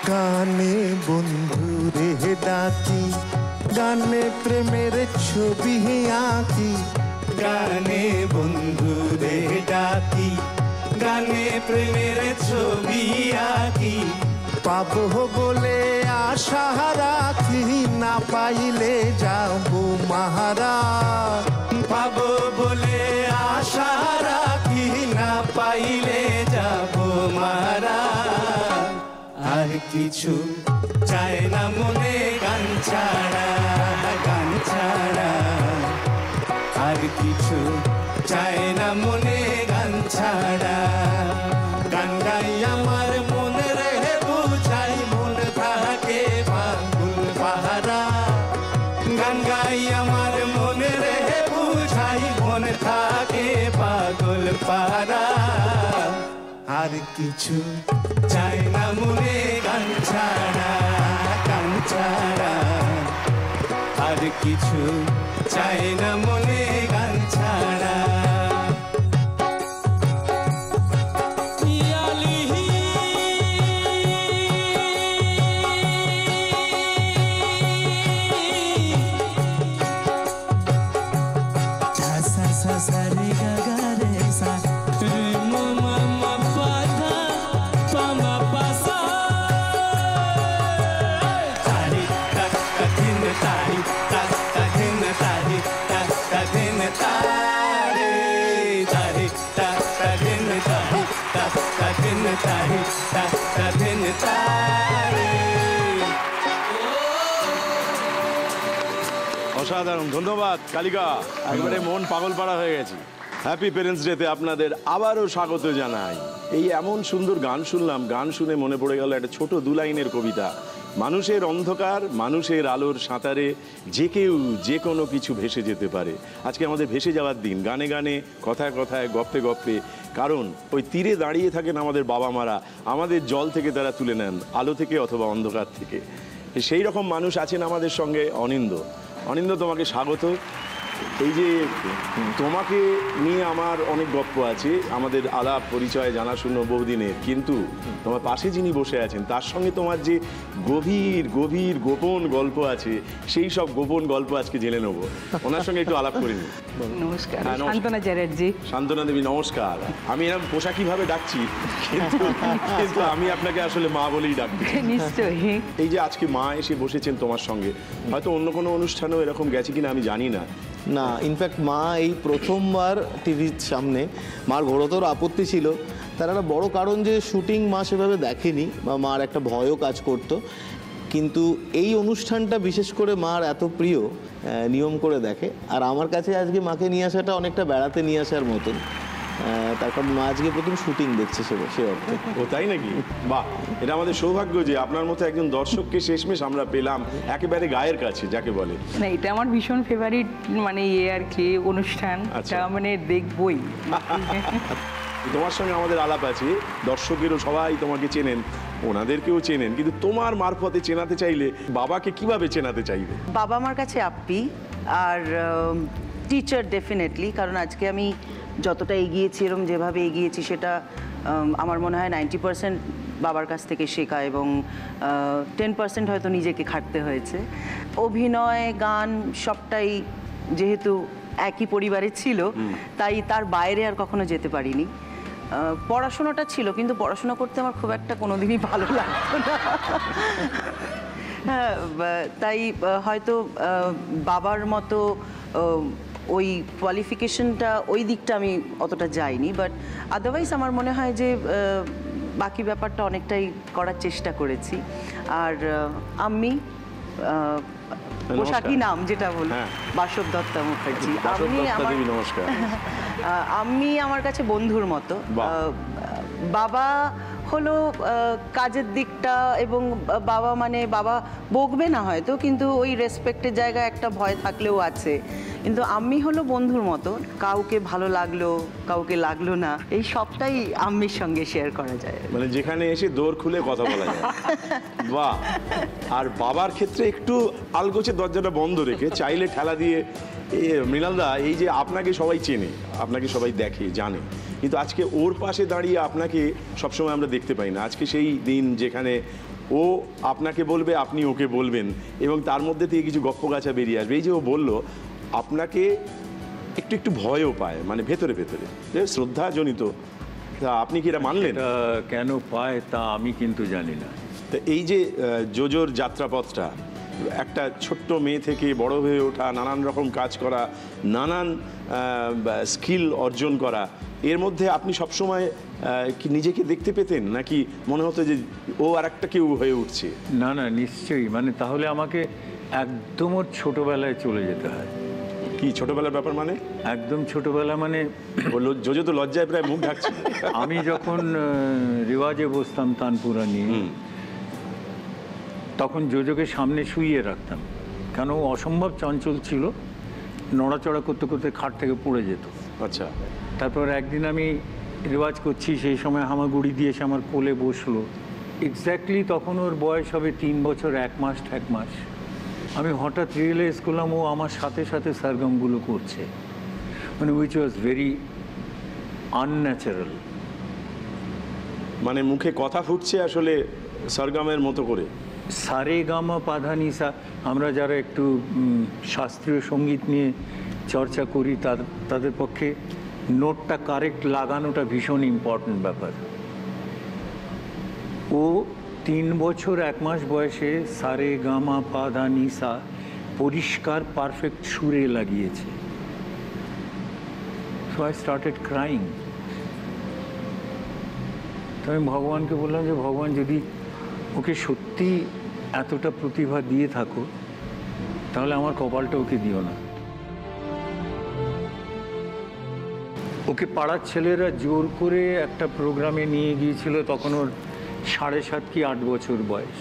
গানে বন্ধুরে ডাকি, গানে প্রেমের ছবি আঁকি, গানে বন্ধুরে ডাকি, গানে প্রেমের ছবি আঁকি। পাবো বলে আশা রাখি, না পাইলে যাবো মাহারা। পাবো বলে আশা রাখি, না পাইলে যাবো মারা। আর কিছু চায় না মনে গান ছাড়া, গান ছাড়া। আর কিছু চায় না মনে গান ছাড়া। গান গাই আমার মনে রে বুঝাই, মন থাকে পাগল পাহারা। গান গাই আমার মনে রে বুঝাই, মন থাকে পাগল পাহারা। আর কিছু চাই না মনে গান ছাড়া, গান ছাড়া। আর কিছু চাই না মনে গান ছাড়া। অসাধারণ, ধন্যবাদ কালিকা, একবারে মন পাগল পাড়া হয়ে গেছে। হ্যাপি প্যারেন্টস ডেতে আপনাদের আবারও স্বাগত জানাই। এই এমন সুন্দর গান শুনলাম, গান শুনে মনে পড়ে গেল একটা ছোট 2 লাইনের কবিতা। মানুষের অন্ধকার, মানুষের আলোর সাঁতারে যে কেউ যে কোনো কিছু ভেসে যেতে পারে। আজকে আমাদের ভেসে যাওয়ার দিন, গানে গানে, কথায় কথায়, গপ্পে গপ্পে। কারণ ওই তীরে দাঁড়িয়ে থাকেন আমাদের বাবা মারা, আমাদের জল থেকে তারা তুলে নেন, আলো থেকে অথবা অন্ধকার থেকে। সেই রকম মানুষ আছেন আমাদের সঙ্গে অনিন্দ। অনিন্দ, তোমাকে স্বাগত। এই যে তোমাকে নিয়ে আমার অনেক গল্প আছে, আমাদের আলাপ পরিচয় জানাশুনো বহুদিনের, কিন্তু তোমার পাশে যিনি বসে আছেন তার সঙ্গে তোমার যে গভীর গভীর গোপন গল্প আছে, সেই সব গোপন গল্প আজকে জেনে নেব। ওনার সঙ্গে একটু আলাপ করে নিই। নমস্কার, শান্তনা চ্যাটার্জি। শান্তনা দেবী, নমস্কার। আমি এরকম পোশাকিভাবে ডাকছি, কিন্তু আমি আপনাকে আসলে মা বলেই ডাকছি। নিশ্চয়ই। এই যে আজকে মা এসে বসেছেন তোমার সঙ্গে, হয়তো অন্য কোনো অনুষ্ঠানেও এরকম গেছে কিনা আমি জানি না। না, ইনফ্যাক্ট মা এই প্রথমবার টিভির সামনে। মার ঘোরতর আপত্তি ছিল, তার একটা বড় কারণ যে শুটিং মা সেভাবে দেখেনি, বা মার একটা ভয়ও কাজ করতো। কিন্তু এই অনুষ্ঠানটা বিশেষ করে মার এত প্রিয়, নিয়ম করে দেখে। আর আমার কাছে আজকে মাকে নিয়ে আসাটা অনেকটা বেড়াতে নিয়ে আসার মতন। তার কারণ মা আজকে প্রথম শুটিং দেখছে সে অর্থে। ও তাই নাকি? বাহ, এটা আমাদের সৌভাগ্য যে আপনার মতো একজন দর্শককে শেষমেশ আমরা পেলাম একেবারে গায়ের কাছে, যাকে বলে। না, এটা আমার ভীষণ ফেভারিট, মানে আর কি অনুষ্ঠান, মানে দেখবই। তোমার সঙ্গে আমাদের আলাপ আছে, দর্শকেরও সবাই তোমাকে চেনেন, ওনাদেরকেও চেনেন, কিন্তু তোমার মারফতে চেনাতে চাইলে বাবাকে কিভাবে চেনাতে চাইবে? বাবা আমার কাছে আপ্পি আর টিচার ডেফিনেটলি, কারণ আজকে আমি যতটা এগিয়েছি, এরকম যেভাবে এগিয়েছি, সেটা আমার মনে হয় 90% বাবার কাছ থেকে শেখা, এবং 10% হয়তো নিজেকে খাটতে হয়েছে। অভিনয়, গান সবটাই যেহেতু একই পরিবারে ছিল, তাই তার বাইরে আর কখনো যেতে পারিনি। পড়াশোনাটা ছিল, কিন্তু পড়াশোনা করতে আমার খুব একটা কোনোদিনই ভালো লাগতো না। হ্যাঁ, তাই হয়তো বাবার মতো ওই কোয়ালিফিকেশনটা, ওই দিকটা আমি অতটা যাইনি। বাট আদারওয়াইজ আমার মনে হয় যে বাকি ব্যাপারটা অনেকটাই করার চেষ্টা করেছি। আর আমি পোশাকি নাম যেটা বলি, বাসব দত্তা মুখার্জি। আমি আমার কাছে বন্ধুর মতো। বাবা হলো কাজের দিকটা, এবং বাবা মানে বাবা বকবে না হয়তো, কিন্তু ওই রেসপেক্টের জায়গায় একটা ভয় থাকলেও আছে। কিন্তু আম্মি হলো বন্ধুর মতো, কাউকে ভালো লাগলো কাউকে লাগলো না, এই সবটাই আম্মির সঙ্গে শেয়ার করা যায়। মানে যেখানে এসে দোর খুলে কথা বলা যায়। বাহ। আর বাবার ক্ষেত্রে একটু আলগোছে দরজাটা বন্ধ রেখে চাইলে ঠেলা দিয়ে। মৃণালদা, এই যে আপনাকে সবাই চেনে, আপনাকে সবাই দেখে জানে, কিন্তু আজকে ওর পাশে দাঁড়িয়ে আপনাকে সবসময় আমরা দেখতে পাই না। আজকে সেই দিন যেখানে ও আপনাকে বলবে, আপনি ওকে বলবেন, এবং তার মধ্যে থেকে কিছু গপ্পগাছা বেরিয়ে আসবে। এই যে ও বললো আপনাকে একটু একটু ভয়ও পায়, মানে ভেতরে ভেতরে শ্রদ্ধাজনিত, তা আপনি কি এটা মানলেন? কেন পায় তা আমি কিন্তু জানি না। তো এই যে জোজোর যাত্রাপথটা, একটা ছোট্ট মেয়ে থেকে বড় হয়ে ওঠা, নানান রকম কাজ করা, নানান স্কিল অর্জন করা, এর মধ্যে আপনি সবসময় কি নিজেকে দেখতে পেতেন, নাকি মনে হতো যে ও আর একটা কেউ হয়ে উঠছে? না না, নিশ্চয়ই। মানে তাহলে আমাকে একদম ওর ছোটোবেলায় চলে যেতে হয়। কি ছোটবেলার ব্যাপার মানে? একদম ছোটোবেলা মানে জোজো তো লজ্জায় প্রায় মুখ ঢাকছে। আমি যখন রেওয়াজে বসতাম তানপুরা নিয়ে, তখন জোজোকে সামনে শুইয়ে রাখতাম, কেন ও অসম্ভব চঞ্চল ছিল, নড়াচড়া করতে করতে খাট থেকে পড়ে যেত। আচ্ছা। তারপর একদিন আমি রেওয়াজ করছি, সেই সময় হামাগুড়ি দিয়ে এসে আমার কোলে বসলো। এক্স্যাক্টলি তখন ওর বয়স হবে 3 বছর 1 মাস 1 মাস। আমি হঠাৎ রিয়েলাইজ করলাম ও আমার সাথে সাথে সারগমগুলো করছে, মানে উইচ ওয়াজ ভেরি আনন্যাচারাল। মানে মুখে কথা ফুটছে আসলে সরগমের মতো করে। সারে গামা পাধানিসা, আমরা যারা একটু শাস্ত্রীয় সঙ্গীত নিয়ে চর্চা করি তাদের পক্ষে নোটটা কারেক্ট লাগানোটা ভীষণ ইম্পর্টেন্ট ব্যাপার। ও 3 বছর 1 মাস বয়সে সারে গামা পাধানিসা পরিষ্কার পারফেক্ট সুরে লাগিয়েছে। So I started crying. তো আমি ভগবানকে বললাম যে ভগবান, যদি ওকে সত্যি এতটা প্রতিভা দিয়ে থাকো, তাহলে আমার কপালটা ওকে দিও না। ওকে পাড়ার ছেলেরা জোর করে একটা প্রোগ্রামে নিয়ে গিয়েছিল, তখন ওর 7.5 কি 8 বছর বয়স।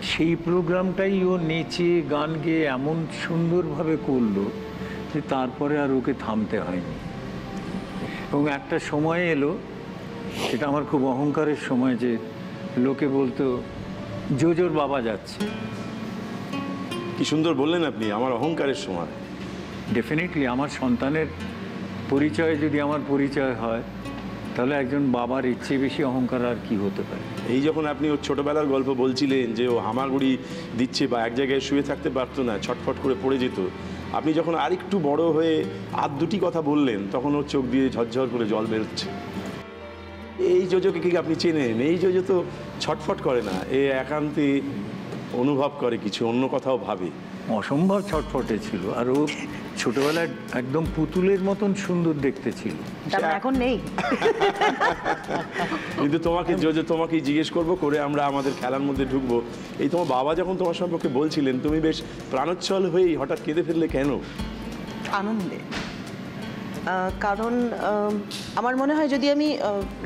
সেই প্রোগ্রামটাই ও নেচে গান গেয়ে এমন সুন্দরভাবে করলো যে তারপরে আর ওকে থামতে হয়নি। এবং একটা সময় এলো, এটা আমার খুব অহংকারের সময়, যে লোকে বলতো জোজোর বাবা যাচ্ছে। কি সুন্দর বললেন আপনি, আমার অহংকারের সময়। ডেফিনেটলি আমার সন্তানের পরিচয় যদি আমার পরিচয় হয়, তাহলে একজন বাবার ইচ্ছে বেশি অহংকার আর কি হতে পারে। এই যখন আপনি ওর ছোটবেলার গল্প বলছিলেন যে ও হামাগুড়ি দিচ্ছে বা এক জায়গায় শুয়ে থাকতে পারতো না, ছটফট করে পড়ে যেত, আপনি যখন আরেকটু বড় হয়ে আর দুটি কথা বললেন, তখন ওর চোখ দিয়ে ঝরঝর করে জল বেরোচ্ছে। এই জোজোকে কি আপনি চেনেন? এই জোজো তো ছটফট করে না, এ একান্তে অনুভব করে কিছু, অন্য কথাও ভাবে। অসম্ভব ছটফটে ছিল, আর ও ছোটবেলায় একদম পুতুলের মতন সুন্দর দেখতে ছিল। এখন নেই। কিন্তু তোমাকে জোজো, তোমাকেই জিজ্ঞেস করবো করে আমরা আমাদের খেলার মধ্যে ঢুকবো। এই তোমার বাবা যখন তোমার সম্পর্কে বলছিলেন, তুমি বেশ প্রাণোচ্ছল হয়েই হঠাৎ কেঁদে ফেললে কেন? আনন্দে। কারণ আমার মনে হয় যদি আমি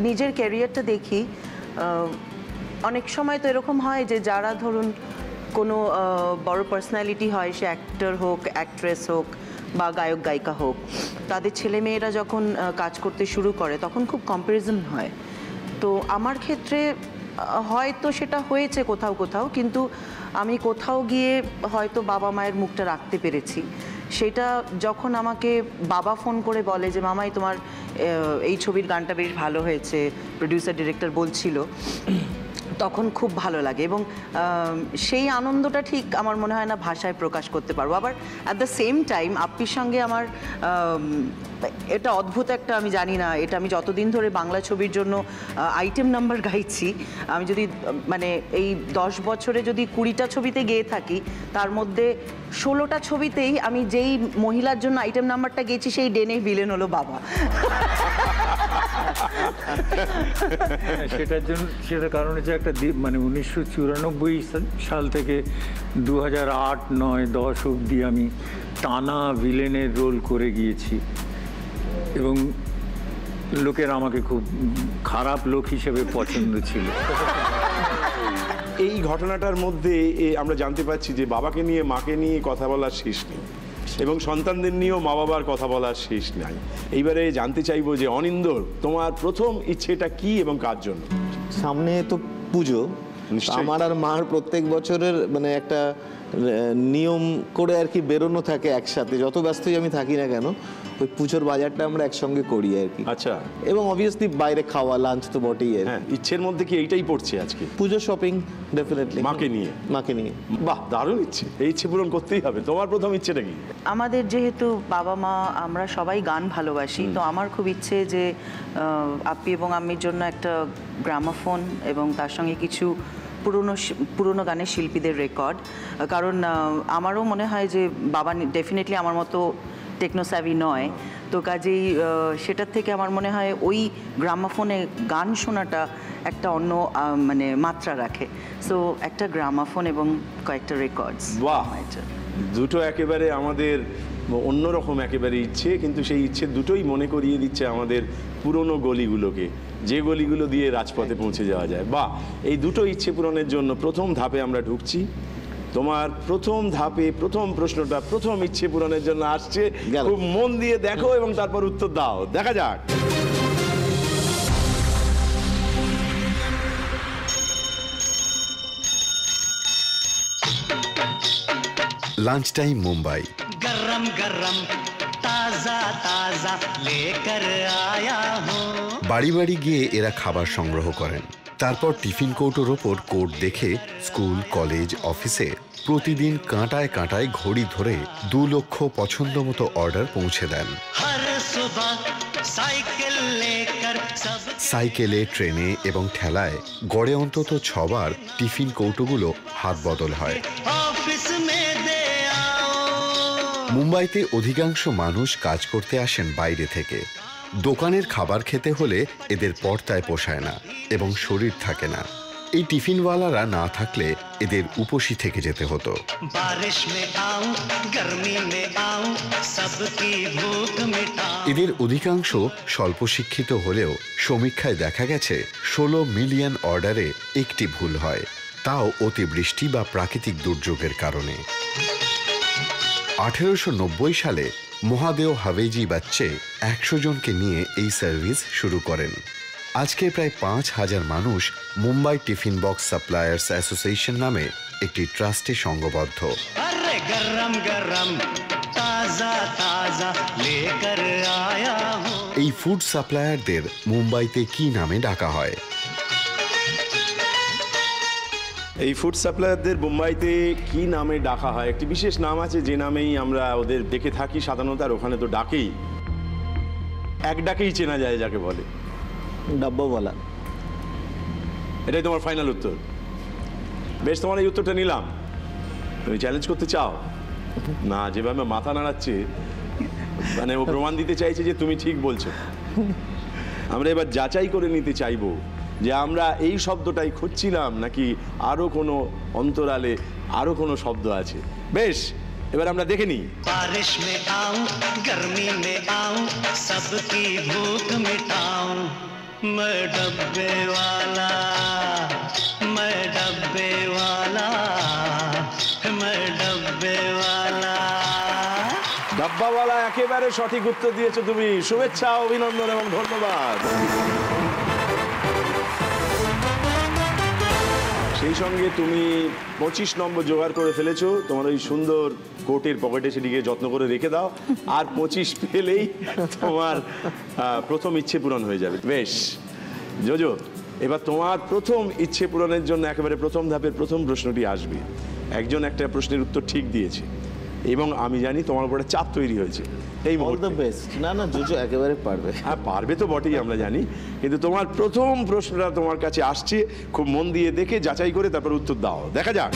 নিজের ক্যারিয়ারটা দেখি, অনেক সময় তো এরকম হয় যে যারা ধরুন কোনো বড় পার্সোনালিটি হয়, সে অ্যাক্টর হোক, অ্যাক্ট্রেস হোক বা গায়ক গায়িকা হোক, তাদের ছেলেমেয়েরা যখন কাজ করতে শুরু করে তখন খুব কম্প্যারিজন হয়। তো আমার ক্ষেত্রে হয়তো সেটা হয়েছে কোথাও কোথাও, কিন্তু আমি কোথাও গিয়ে হয়তো বাবা মায়ের মুখটা রাখতে পেরেছি। সেটা যখন আমাকে বাবা ফোন করে বলে যে মামাই তোমার এই ছবির গানটা বেশ ভালো হয়েছে, প্রডিউসার ডিরেক্টর বলছিল, তখন খুব ভালো লাগে। এবং সেই আনন্দটা ঠিক আমার মনে হয় না ভাষায় প্রকাশ করতে পারবো। আবার অ্যাট দ্য সেম টাইম আপ্পির সঙ্গে আমার এটা অদ্ভুত একটা, আমি জানি না, এটা আমি যতদিন ধরে বাংলা ছবির জন্য আইটেম নাম্বার গাইছি, আমি যদি মানে এই 10 বছরে যদি 20টা ছবিতে গেয়ে থাকি, তার মধ্যে 16টা ছবিতেই আমি যেই মহিলার জন্য আইটেম নাম্বারটা গেয়েছি, সেই ডেনে ভিলেন হলো বাবা। সেটার জন্য, সেটার কারণ হচ্ছে একটা মানে 1994 সাল থেকে 2008, 9, 10 অবধি আমি টানা ভিলেনের রোল করে গিয়েছি। এবং লোকের আমাকে খুব খারাপ লোক হিসেবে পছন্দ ছিল। এই ঘটনাটার মধ্যে আমরা জানতে পারছি যে বাবাকে নিয়ে মাকে নিয়ে কথা বলার শেষ নেই, এবং সন্তানদের নিয়েও মা বাবার কথা বলার শেষ নাই। এইবারে জানতে চাইবো যে অনিন্দর, তোমার প্রথম ইচ্ছেটা কি এবং কার জন্য? সামনে তো পুজো, নিশ্চয়ই। আমার আর মার প্রত্যেক বছরের মানে একটা নিয়ম করে আর কি বেরোনো থাকে একসাথে, যত ব্যস্তই আমি থাকি না কেন ওই পুজোর বাজারটা আমরা একসঙ্গে করি আর কি। আচ্ছা, এবং অবভিয়াসলি বাইরে খাওয়া, লাঞ্চ তো বটেই আর হ্যাঁ, ইচ্ছের মধ্যে কি এইটাই পড়ছে আজকে? পুজো শপিং ডেফিনেটলি মাকে নিয়ে। মাকে নিয়ে। বাহ, দারুণ ইচ্ছে, এই ইচ্ছে পূরণ করতেই হবে। তোমার প্রথম ইচ্ছেটা কি? আমাদের যেহেতু বাবা মা আমরা সবাই গান ভালোবাসি, তো আমার খুব ইচ্ছে যে আপ্পি এবং আম্মির জন্য একটা গ্রামাফোন এবং তার সঙ্গে কিছু পুরনো গানের শিল্পীদের রেকর্ড। কারণ আমারও মনে হয় যে বাবা ডেফিনেটলি আমার মতো টেকনোস্যাভি নয়, তো কাজেই সেটার থেকে আমার মনে হয় ওই গ্রামাফোনে গান শোনাটা একটা অন্য মানে মাত্রা রাখে। সো একটা গ্রামাফোন এবং কয়েকটা রেকর্ডস। বাহ, দুটো একেবারে আমাদের অন্যরকম একেবারে ইচ্ছে, কিন্তু সেই ইচ্ছে দুটোই মনে করিয়ে দিচ্ছে আমাদের পুরনো গলিগুলোকে, যে গলিগুলো দিয়ে রাজপথে পৌঁছে যাওয়া যায়। বাহ, এই দুটো ইচ্ছে পূরণের জন্য প্রথম ধাপে আমরা ঢুকছি। তোমার প্রথম ধাপে প্রথম প্রশ্নটা প্রথম ইচ্ছে পূরণের জন্য আসছে। খুব মন দিয়ে দেখো এবং তারপর উত্তর দাও, দেখা যাক। Lunch time Mumbai. গরম গরম তাজা তাজা লেকর আয়া হুঁ। বাড়ি বাড়ি গিয়ে এরা খাবার সংগ্রহ করেন, তারপর টিফিন কৌটোর ওপর কোড দেখে স্কুল, কলেজ, অফিসে প্রতিদিন কাঁটায় কাঁটায় ঘড়ি ধরে 2 লক্ষ পছন্দ মতো অর্ডার পৌঁছে দেন। সাইকেলে, ট্রেনে এবং ঠেলায় গড়ে অন্তত 6 বার টিফিন কৌটোগুলো হাত বদল হয়। মুম্বাইতে অধিকাংশ মানুষ কাজ করতে আসেন বাইরে থেকে। দোকানের খাবার খেতে হলে এদের পর্দায় পোষায় না এবং শরীর থাকে না। এই টিফিনওয়ালারা না থাকলে এদের উপসী থেকে যেতে হতো। এদের অধিকাংশ স্বল্প শিক্ষিত হলেও সমীক্ষায় দেখা গেছে 16 মিলিয়ন অর্ডারে একটি ভুল হয়, তাও অতিবৃষ্টি বা প্রাকৃতিক দুর্যোগের কারণে। 1890 সালে মহাদেও হাভেজি বাচ্চে 100 জনকে নিয়ে এই সার্ভিস শুরু করেন। আজকে প্রায় 5000 মানুষ Mumbai tiffin box suppliers association নামে একটি ট্রাস্টে সংঘবদ্ধ। এই ফুড সাপ্লায়ারদের মুম্বাইতে কি নামে ডাকা হয়? এই ফুড সাপ্লায়ারদের মুম্বাইতে কি নামে ডাকা হয়? একটি বিশেষ নাম আছে, যে নামেই আমরা ওদের দেখে থাকি সাধারণত, আর ওখানে তো ডাকেই, এক ডাকেই চেনা যায় যাকে বলে ডাব্বাওয়ালা। এটাই তোমার ফাইনাল উত্তর? বেশ, তোমার এই উত্তরটা নিলাম। তুমি চ্যালেঞ্জ করতে চাও না? যেভাবে মাথা নাড়াচ্ছে মানে ও প্রমাণ দিতে চাইছে যে তুমি ঠিক বলছো। আমরা এবার যাচাই করে নিতে চাইবো যে আমরা এই শব্দটাই খুঁজছিলাম নাকি আরো কোনো অন্তরালে আরো কোনো শব্দ আছে। বেশ, এবার আমরা দেখে নিই। बारिश में आऊं, गर्मी में आऊं, सबकी भूख मिटाऊं, मैं डब्बे वाला, मैं डब्बे वाला, मैं डब्बे वाला। ডাব্বাওয়ালা একেবারে সঠিক উত্তর দিয়েছো তুমি। শুভেচ্ছা, অভিনন্দন এবং ধন্যবাদ। সেই সঙ্গে তুমি 25 নম্বর জোগাড় করে ফেলেছো। তোমার ওই সুন্দর কোটের পকেটে সেটিকে যত্ন করে রেখে দাও, আর 25 পেলেই তোমার প্রথম ইচ্ছে পূরণ হয়ে যাবে। বেশ জোজো, এবার তোমার প্রথম ইচ্ছে পূরণের জন্য একেবারে প্রথম ধাপের প্রথম প্রশ্নটি আসবে। একজন একটা প্রশ্নের উত্তর ঠিক দিয়েছে এবং আমি জানি তোমার উপরে চাপ তৈরি হয়েছে এই মুহূর্তে। বেস্ট। না না, জোজো একেবারে পারবে। হ্যাঁ, পারবে তো বটেই, আমরা জানি, কিন্তু তোমার প্রথম প্রশ্নটা তোমার কাছে আসছে। খুব মন দিয়ে দেখে যাচাই করে তারপর উত্তর দাও, দেখা যাক।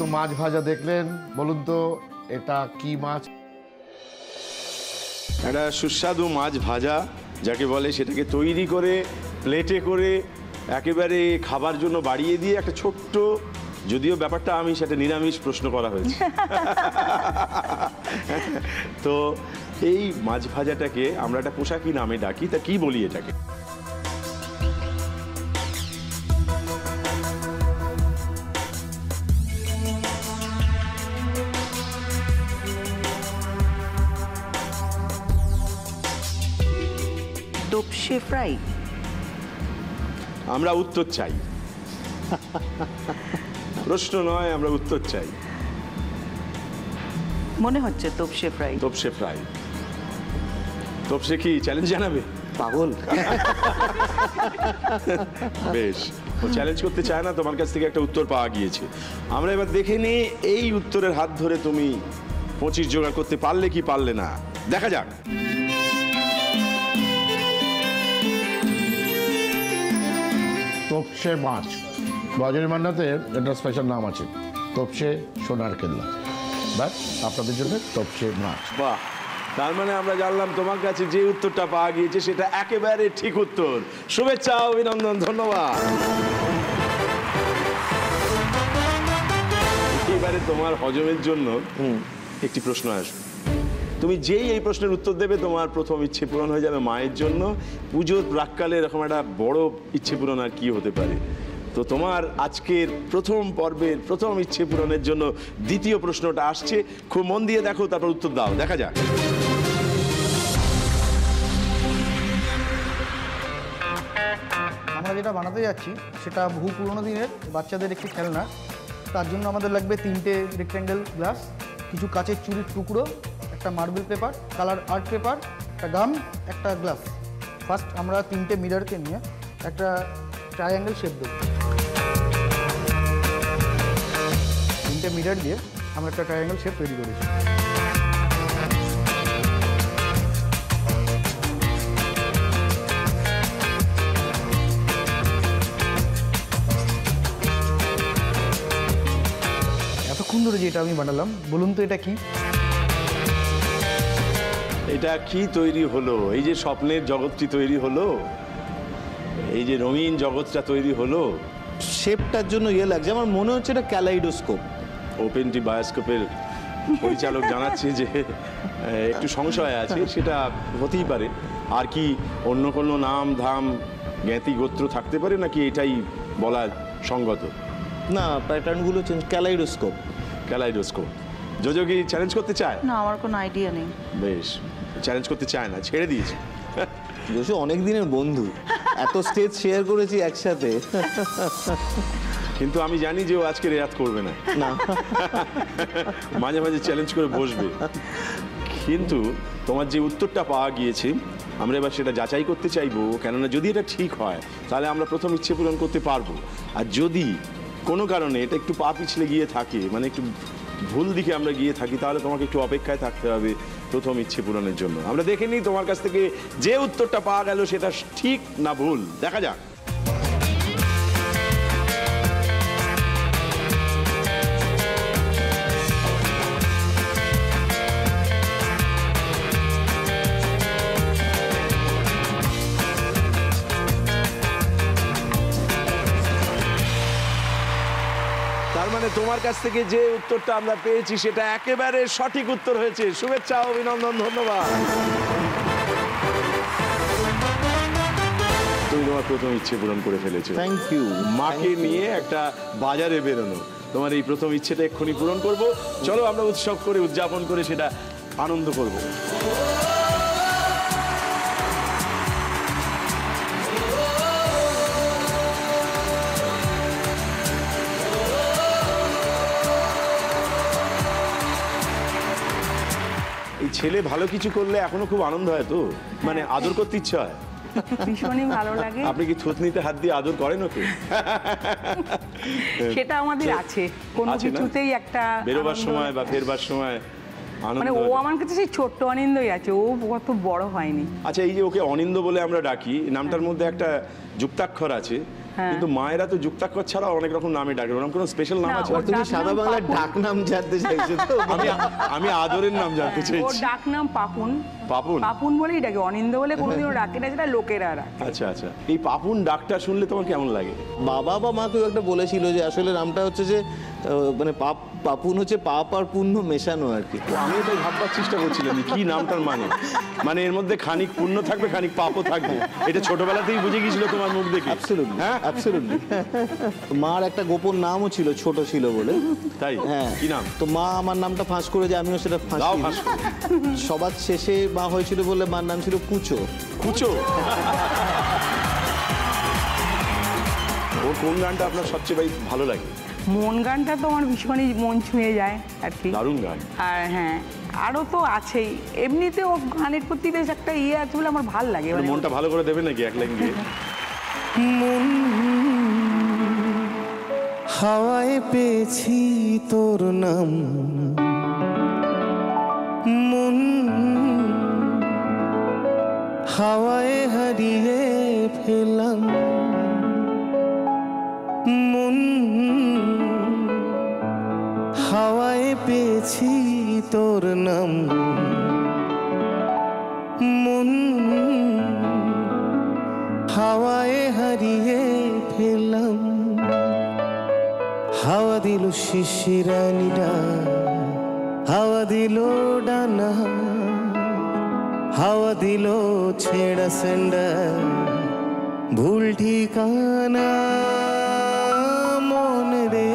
তো মাছ ভাজা দেখলেন, বলুন তো এটা কি মাছ? একটা সুস্বাদু মাছ ভাজা যাকে বলে, সেটাকে তৈরি করে প্লেটে করে একেবারে খাবার জন্য বাড়িয়ে দিয়ে একটা ছোট্ট, যদিও ব্যাপারটা আমি সেটা নিরামিষ প্রশ্ন করা হয়েছে। তো এই মাছ ভাজাটাকে আমরা একটা পোশাকি নামে ডাকি, তা কি বলি এটাকে? তোপসে ফ্রাই। আমরা উত্তর চাই, প্রশ্ন নয়, আমরা উত্তর চাই। মনে হচ্ছে তোপসে ফ্রাই। তোপসে ফ্রাই। তোপসে কি চ্যালেঞ্জ জানাবে? পাগল। বেশ, ও চ্যালেঞ্জ করতে চায় না, তোমার কাছ থেকে একটা উত্তর পাওয়া গিয়েছে। আমরা এবার দেখে নিই এই উত্তরের হাত ধরে তুমি 25 জোগাড় করতে পারলে কি পারলে না, দেখা যাক। তোপসে মাছ। বজরিমান্নাতের এটা স্পেশাল নাম আছে, তোপসে সোনার কেল্লা। বাট আপনাদের জন্য তোপসে মাছ। বাহ, তার মানে আমরা জানলাম তোমার কাছে যে উত্তরটা পাওয়া গিয়েছে সেটা একেবারে ঠিক উত্তর। শুভেচ্ছা, অভিনন্দন, ধন্যবাদ। এবারে তোমার হজমের জন্য একটি প্রশ্ন আসবে। তুমি যেই এই প্রশ্নের উত্তর দেবে, তোমার প্রথম ইচ্ছে পূরণ হয়ে যাবে মায়ের জন্য। পুজোর প্রাককালে এরকম একটা বড় ইচ্ছে পূরণ আর কি হতে পারে। তো তোমার আজকের প্রথম পর্বের প্রথম ইচ্ছে পূরণের জন্য দ্বিতীয় প্রশ্নটা আসছে, খুব মন দিয়ে দেখো, তারপর উত্তর দাও, দেখা যাক। আমরা যেটা বানাতে যাচ্ছি সেটা বহু পুরোনো দিনের বাচ্চাদের একটি খেলনা। তার জন্য আমাদের লাগবে 3টে রেক্ট্যাঙ্গেল গ্লাস, কিছু কাচের চুরির টুকরো, একটা marble paper, colour art paper, একটা গাম, একটা গ্লাস। ফার্স্ট আমরা 3টে মিররকে নিয়ে একটা ট্রায়াঙ্গেল শেপ দেবো। 3টে মিরর দিয়ে আমরা একটা ট্রায়াঙ্গেল শেপ তৈরি করেছি। এতক্ষণ ধরে যেটা আমি বানালাম, বলুন তো এটা কি? এটা কি তৈরি হলো? এই যে স্বপ্নের জগৎটি তৈরি হলো, এই যে রঙিন জগৎটা তৈরি হলো। শেপটার জন্য ইয়ে লাগছে, আমার মনে হচ্ছে এটা ক্যালাইডোস্কোপ। ওপেনটি বায়োস্কোপের পরিচালক জানাচ্ছে যে একটু সংশয় আছে, সেটা হতেই পারে। আর কি অন্য কোনো নাম ধাম জ্ঞাতি গোত্র থাকতে পারে নাকি এটাই বলা সঙ্গত? না, প্যাটার্নগুলো চেঞ্জ। ক্যালাইডোস্কোপ। ক্যালাইডোস্কোপ। জোজো কি চ্যালেঞ্জ করতে চায়? না, আমার কোনো আইডিয়া নেই। বেশ, চ্যালেঞ্জ করতে চায় না, ছেড়ে দিয়েছে। জোজো অনেক দিনের বন্ধু, এত স্টেজ শেয়ার করেছি একসাথে। কিন্তু আমি জানি যে ও আজকে রেয়াত করবে না, না মাঝে মাঝে চ্যালেঞ্জ করে বসবে। কিন্তু তোমার যে উত্তরটা পাওয়া গিয়েছে, আমরা এবার সেটা যাচাই করতে চাইবো। কেননা যদি এটা ঠিক হয় তাহলে আমরা প্রথম ইচ্ছে পূরণ করতে পারবো। আর যদি কোনো কারণে এটা একটু পা পিছলে গিয়ে থাকে, মানে একটু ভুল দিকে আমরা গিয়ে থাকি, তাহলে তোমাকে একটু অপেক্ষায় থাকতে হবে প্রথম ইচ্ছে পূরণের জন্য। আমরা দেখে নিই তোমার কাছ থেকে যে উত্তরটা পাওয়া গেল সেটা ঠিক না ভুল, দেখা যাক। তার মানে তোমার কাছ থেকে যে উত্তরটা আমরা পেয়েছি সেটা একেবারে সঠিক উত্তর হয়েছে। শুভেচ্ছা, অভিনন্দন, ধন্যবাদ। তুমি তোমার প্রথম ইচ্ছে পূরণ করে ফেলেছো। Thank you. মাকে নিয়ে একটা বাজারে বেরোনো, তোমার এই প্রথম ইচ্ছেটা এক্ষুনি পূরণ করব। চলো আমরা উৎসব করে, উদযাপন করে সেটা আনন্দ করব। এই ছেলে ভালো কিছু করলে এখনো খুব আনন্দ হয়, তো মানে আদর করতে ইচ্ছা হয়। ভীষণই ভালো লাগে। আপনি কি থুতনিতে হাত দিয়ে আদর করেন ওকে? সেটা আমাদের আছে, কোনো আছে না? কিছুতেই একটা বেরোবার আনন্দ। সময় বা ফেরবার সময় আনন্দ মানে ও লাগে। আমার কাছে সেই ছোট্ট অনিন্দই আছে, ও কত বড় হয়নি। আচ্ছা, এই যে ওকে অনিন্দ বলে আমরা ডাকি, নামটার মধ্যে একটা যুক্তাক্ষর আছে, কিন্তু মায়েরা তো যুক্তাক্ষর ছাড়া অনেক রকম নামে ডাকে, ওরকম কোনো স্পেশাল নাম আছে? তুমি সাদা বাংলার ডাক নাম জানতে চাইছো তো? আমি আদরের নাম জানতে চাইছি। ওর ডাক নাম পাপুন। পাপুন? পাপুন বলেই ডাকে, অনিন্দ বলে কোনোদিনও ডাকে না, যেটা লোকেরা ডাকে। আচ্ছা আচ্ছা, এই পাপুন ডাকটা শুনলে তোমার কেমন লাগে? বাবা বা মা কেউ একটা বলেছিল যে আসলে নামটা হচ্ছে যে মানে পাপুন হচ্ছে পাপ আর পুণ্য মেশানো আর কি। আমি এটাই ভাববার চেষ্টা করছিলাম কি নামটার মানে এর মধ্যে খানিক পুণ্য থাকবে, খানিক পাপও থাকবে। এটা ছোটবেলাতেই বুঝে গিয়েছিল তোমার মুখ দেখে? অ্যাবসলিউটলি, হ্যাঁ অ্যাবসলিউটলি। মার একটা গোপন নামও ছিল, ছোট ছিল বলে। তাই? হ্যাঁ। কি নাম? তো মা আমার নামটা ফাঁস করে যে আমিও সেটা ফাঁস। সবার শেষে মা হয়েছিল বলে মার নাম ছিল কুচো। কুচো? ওর কোন গানটা আপনার সবচেয়ে ভালো লাগে? মন গানটা তো আমার ভীষণই মন ছুঁয়ে যায় আর কি। দারুণ গান। আর হ্যাঁ, আরো তো আছেই, এমনিতে ও গানের প্রতি বেশ একটা আছে বলে আমার ভালো লাগে। মনটা ভালো করে দেবে নাকি এক লাইন গিয়ে? মন হাওয়ায় পেয়েছি তোর নাম, মন হাওয়ায় হারিয়ে ফেলাম, মন হাওয়ায় পেয়েছি তোর নাম, মন হাওয়ায় হারিয়ে ফেলাম। হাওয়া দিল শিশিরানিরা, হাওয়া দিল ডানা, হাওয়া দিল ছেঁড়া স্যান্ডেল, ভুল ঠিকানা মনে রে,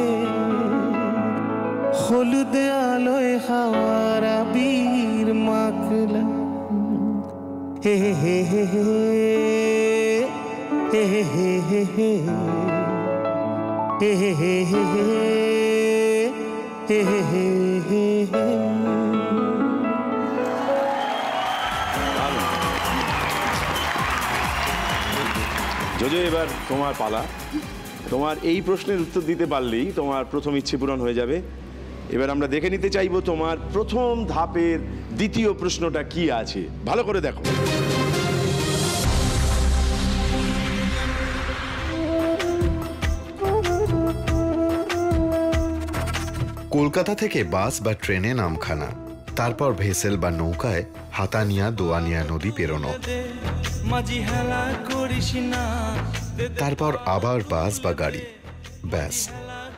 হলুদ আলোয় হাওয়ার আবির মাখলা, হে হে হে হে হে হে হে হে হে হে হে হে হে হে হে হে। জোজো, এবার তোমার পালা। তোমার এই প্রশ্নের উত্তর দিতে পারলেই তোমার প্রথম ইচ্ছে পূরণ হয়ে যাবে। এবার আমরা দেখে নিতে চাইবো তোমার প্রথম ধাপের দ্বিতীয় প্রশ্নটা কি আছে। ভালো করে দেখো। কলকাতা থেকে বাস বা ট্রেনে নামখানা, তারপর ভেসেল বা নৌকায় হাতানিয়া দোয়ানিয়া নদী পেরোনো, তারপর আবার বাস বা গাড়ি। ব্যাস,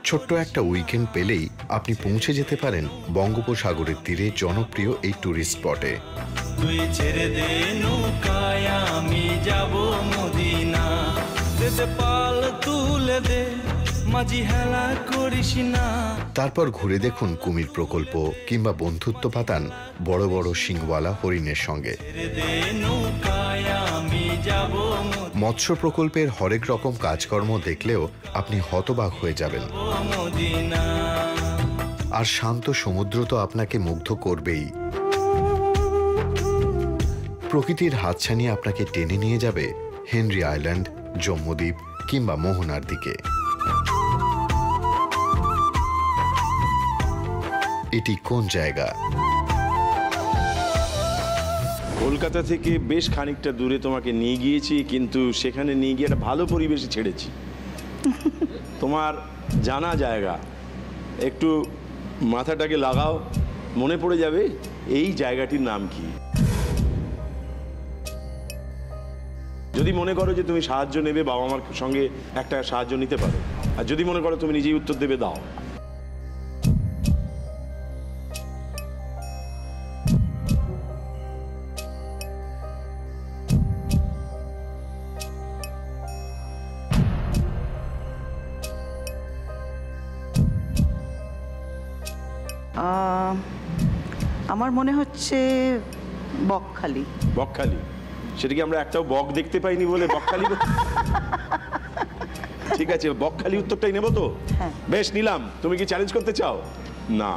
ছোট্ট একটা উইকেন্ড পেলেই আপনি পৌঁছে যেতে পারেন বঙ্গোপসাগরের তীরে জনপ্রিয় এই ট্যুরিস্ট স্পটে। তুই ছেড়ে দে নৌকায় আমি যাব মদিনা, দে পাল তুলে দে মাঝি হেলা করিস না। তারপর ঘুরে দেখুন কুমির প্রকল্প কিংবা বন্ধুত্ব পাতান বড় বড় শিংওয়ালা হরিণের সঙ্গে। মৎস্য প্রকল্পের হরেক রকম কাজকর্ম দেখলেও আপনি হতবাক হয়ে যাবেন। আর শান্ত সমুদ্র তো আপনাকে মুগ্ধ করবেই। প্রকৃতির হাতছানি আপনাকে টেনে নিয়ে যাবে হেনরি আইল্যান্ড, জম্মুদ্বীপ কিংবা মোহনার দিকে। এটি কোন জায়গা? কলকাতা থেকে বেশ খানিকটা দূরে তোমাকে নিয়ে গিয়েছি, কিন্তু সেখানে নিয়ে গিয়ে একটা ভালো পরিবেশে ছেড়েছি। তোমার জানা জায়গা, একটু মাথাটাকে লাগাও, মনে পড়ে যাবে এই জায়গাটির নাম কি। যদি মনে করো যে তুমি সাহায্য নেবে, বাবা মার সঙ্গে একটা সাহায্য নিতে পারো, আর যদি মনে করো তুমি নিজেই উত্তর দেবে, দাও। আমার মনে হচ্ছে বকখালি। বকখালি? সেটা কি আমরা একটাও বক দেখতে পাইনি বলে বকখালি? ঠিক আছে, বকখালি উত্তরটাই নেব তো? বেশ, নিলাম। তুমি কি চ্যালেঞ্জ করতে চাও? না।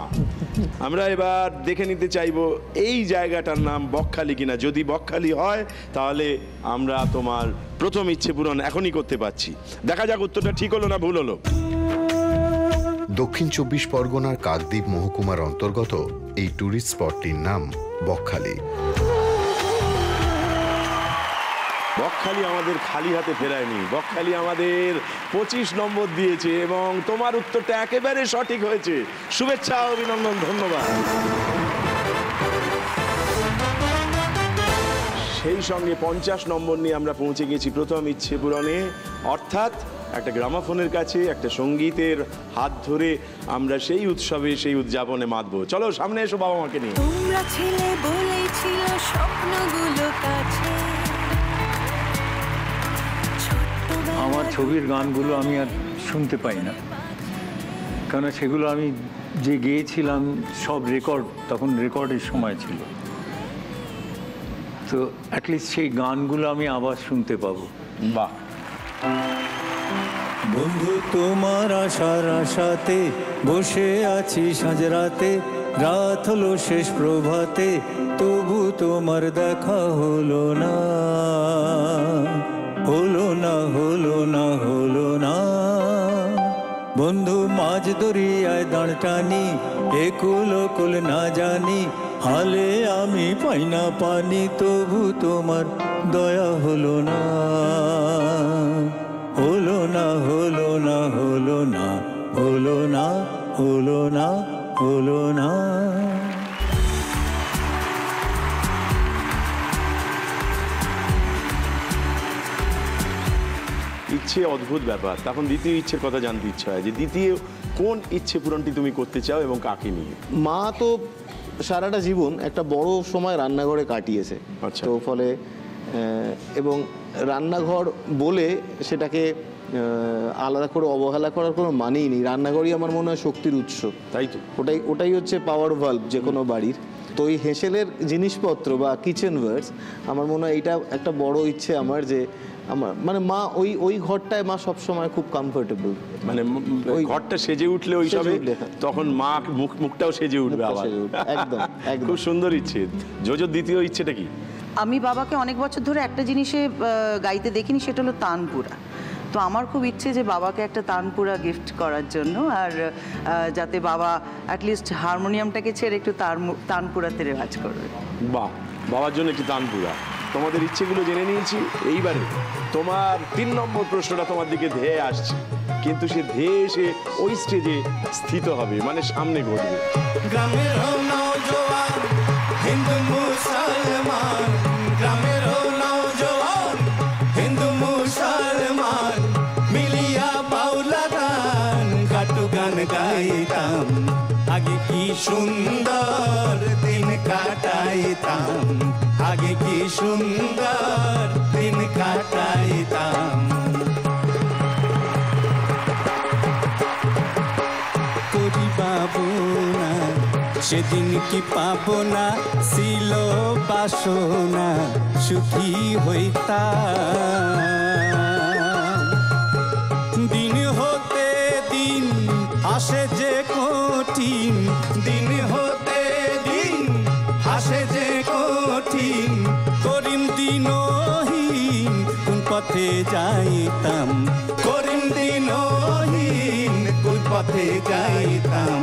আমরা এবার দেখে নিতে চাইবো এই জায়গাটার নাম বকখালি কিনা। যদি বকখালি হয় তাহলে আমরা তোমার প্রথম ইচ্ছে পূরণ এখনই করতে পারছি। দেখা যাক উত্তরটা ঠিক হলো না ভুল হলো। দক্ষিণ 24 পরগনার কাকদ্বীপ মহকুমার অন্তর্গত এই ট্যুরিস্ট স্পটটির নাম বকখালি। বকখালি আমাদের খালি হাতে ফেরায়নি, বকখালি আমাদের 25 নম্বর দিয়েছে এবং তোমার উত্তরটা একেবারে সঠিক হয়েছে। শুভেচ্ছা, অভিনন্দন, ধন্যবাদ। সেই সঙ্গে 50 নম্বর নিয়ে আমরা পৌঁছে গেছি প্রথম ইচ্ছে পূরণে, অর্থাৎ একটা গ্রামাফোনের কাছে, একটা সঙ্গীতের হাত ধরে আমরা সেই উৎসবে, সেই উদযাপনে মাতবো। চলো সামনে এসো বাবা মাকে নিয়ে। তোমরা ছেলে বলেছিল স্বপ্নগুলো কাছে। আমার ছবির গানগুলো আমি আর শুনতে পাই না, কারণ সেগুলো আমি যে গেয়েছিলাম সব রেকর্ড, তখন রেকর্ডের সময় ছিল, তো অ্যাটলিস্ট সেই গানগুলো আমি আবার শুনতে পাবো। বাহ। বন্ধু তোমার আশার আশাতে বসে আছি সাঁঝরাতে, রাত হলো শেষ প্রভাতে, তবু তোমার দেখা হলো না, হলো না, হলো না, হলো না। বন্ধু মাঝ দরিয়ায় দাঁড় টানি, একুল ওকুল না জানি, হালে আমি পাই না পানি, তবু তোমার দয়া হলো না, হলো না, হলো না, হলো না, হলো না, হলো না, হলো না। ইচ্ছে অদ্ভুত ব্যাপার। তখন দ্বিতীয় ইচ্ছের কথা জানতে ইচ্ছা হয় যে দ্বিতীয় কোন ইচ্ছে পূরণটি তুমি করতে চাও এবং কাকে নিয়ে? মা তো সারাটা জীবন একটা বড় সময় রান্নাঘরে কাটিয়েছে, তো ফলে এবং রান্নাঘর বলে সেটাকে আলাদা করে অবহেলা করার কোনো মানেই নেই। রান্নাঘরই আমার মনে হয় শক্তির উৎস, তাই তো, ওটাই হচ্ছে পাওয়ার ভাল্ব যে কোনো বাড়ির। তো এই হেঁসেলের জিনিসপত্র বা কিচেনওয়্যারস আমার মনে হয় এইটা একটা বড় ইচ্ছে আমার, যে আমার মানে মা ওই ঘরটায় মা সবসময় খুব কমফোর্টেবল, মানে ওই ঘরটা সেজে উঠলে ওই সবে তখন মা মুখটাও সেজে উঠবে আবার। একদম একদম খুব সুন্দর ইচ্ছে। জোজোর দ্বিতীয় ইচ্ছেটা কি? আমি বাবাকে অনেক বছর ধরে একটা জিনিসে গাইতে দেখিনি, সেটা হলো তানপুরা। তো আমার খুব ইচ্ছে যে বাবাকে একটা তানপুরা গিফট করার জন্য, আর যাতে বাবা অ্যাটলিস্ট হারমোনিয়ামটাকে ছেড়ে একটু তানপুরাতে রেওয়াজ করবে। বাহ, বাবার জন্য একটু তানপুরা। তোমাদের ইচ্ছেগুলো জেনে নিয়েছি। এইবারে তোমার 3 নম্বর প্রশ্নটা তোমার দিকে ধেয়ে আসছে, কিন্তু সে ধেয়ে এসে ওই স্টেজে স্থিত হবে, মানে সামনে ঘটবে। গ্রামের নওজোয়ান হিন্দু মুসলমান, গ্রামের নওজোয়ান হিন্দু মুসলমান, মিলিয়া বাউলা গান কাটু গান গাইতাম, আগে কি সুন্দর দিন কাটাইতাম, আগে কি সুন্দর দিন কাটাইতাম। করি পাবো না সেদিন কি পাবো না, ছিল বাসনা সুখী হইতাম। দিন হতে দিন আসে যে কঠিন, দিন হতে দিন আসে যে কঠিন, করিম দিনহীন কোন পথে যাইতাম, করিম দিনহীন কোন পথে যাইতাম,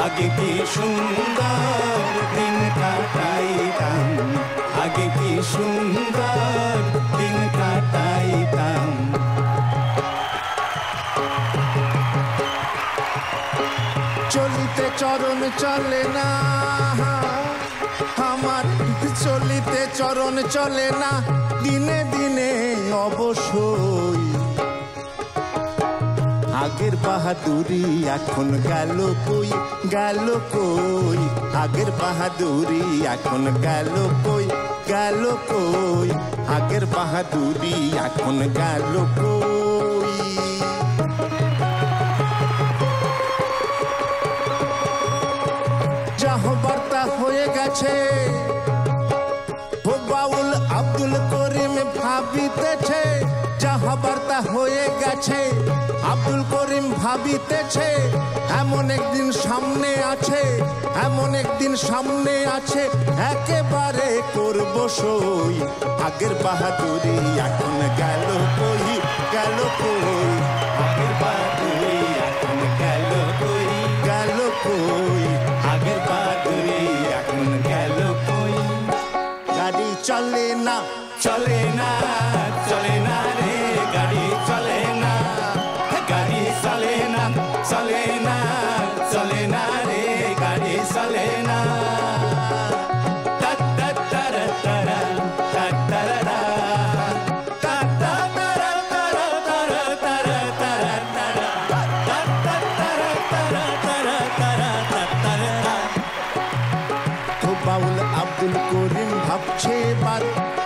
আগে কি সুন্দর দিন কাটাইতাম, আগে কি সুন্দর দিন কাটাইতাম। চলিতে চরণ চলে না আমার, চলিতে চরণ চলে না, দিনে দিনে অবশ্যই আগের বাহাদুরি এখন গেল কই, গেল কই, আগের বাহাদুরি এখন গেল কই, গেল কই, আগের বাহাদুরি এখন গেল কই। বার্তা হয়ে গেছে বাউল আব্দুল করিম ভাবিতেছে, যাহা বার্তা হয়ে গেছে আব্দুল করিম ভাবিতেছে, এমন একদিন সামনে আছে, এমন একদিন সামনে আছে, একেবারে করব সই, আগের বাহাদুরি এখন গেল কই, গেল কই, আগের বাহাদুরি এখন গেল কই, গেল কই, আগের বাহাদুরি এখন গেল কই। গাড়ি চলে না চলে না চলে না রে গাড়ি চলে না গাড়ি চলে না চলে না চলে না রে গাড়ি চলে না বাউল আব্দুল করিম ভাবছে এবার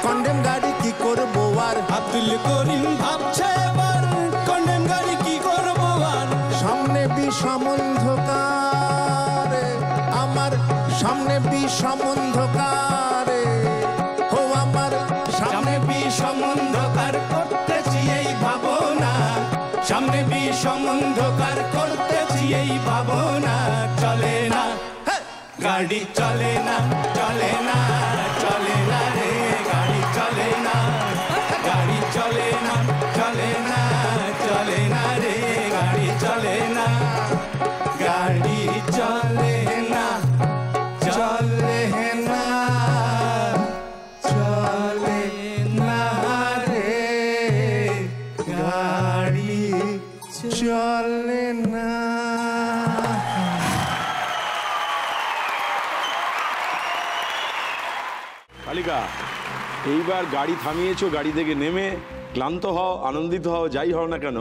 কন্ডেম গাড়ি কি করবো আর আব্দুল করিম ভাবছে এবার কন্ডেম গাড়ি কি করবো আর সামনে বিষম অন্ধকারে আমার সামনে বিষম অন্ধকারে ও আমার সামনে বিষম অন্ধকার করতেছি এই ভাবনা সামনে বিষম অন্ধকার করতেছি এই ভাবনা চলে না গাড়ি চলে না চলে না চলে না রে গাড়ি চলে না গাড়ি চলে না চলে না চলে না রে গাড়ি চলে না গাড়ি চলে না চলে না চলে না রে গাড়ি চলে না। কালিকা, এইবার গাড়ি থামিয়েছো, গাড়ি থেকে নেমে ক্লান্ত হও, আনন্দিত হও, যাই হও না কেন,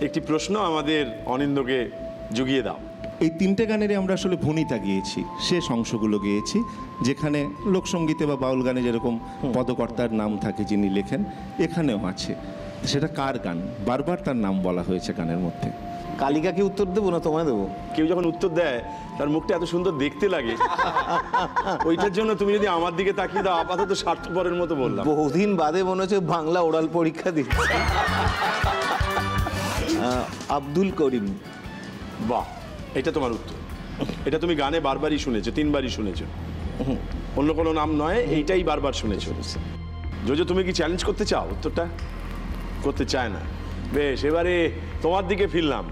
একটি প্রশ্ন আমাদের অনিন্দকে জুগিয়ে দাও। এই তিনটে গানেরই আমরা আসলে ভনিতা গিয়েছি, শেষ অংশগুলো গিয়েছি, যেখানে লোকসঙ্গীতে বা বাউল গানে যেরকম পদকর্তার নাম থাকে যিনি লেখেন, এখানেও আছে। সেটা কার গান? বারবার তার নাম বলা হয়েছে গানের মধ্যে। কালিকাকে উত্তর দেবো না তোমায় দেবো? কেউ যখন উত্তর দেয় তার মুখটা এত সুন্দর দেখতে লাগে, ওইটার জন্য তুমি যদি আমার দিকে তাকিয়ে দাও, আপাতত স্বার্থপরের মতো বললাম। বহুদিন বাদে মনে হচ্ছে বাংলা ওরাল পরীক্ষা দিচ্ছে। আব্দুল করিম। বাহ, এটা তোমার উত্তর। এটা তুমি গানে বারবারই শুনেছো, 3 বারই শুনেছো, অন্য কোনো নাম নয়, এইটাই বারবার শুনেছো। জোজো, তুমি কি চ্যালেঞ্জ করতে চাও? উত্তরটা করতে চায় না। বেশ, এবারে তোমার দিকে ফিরলাম।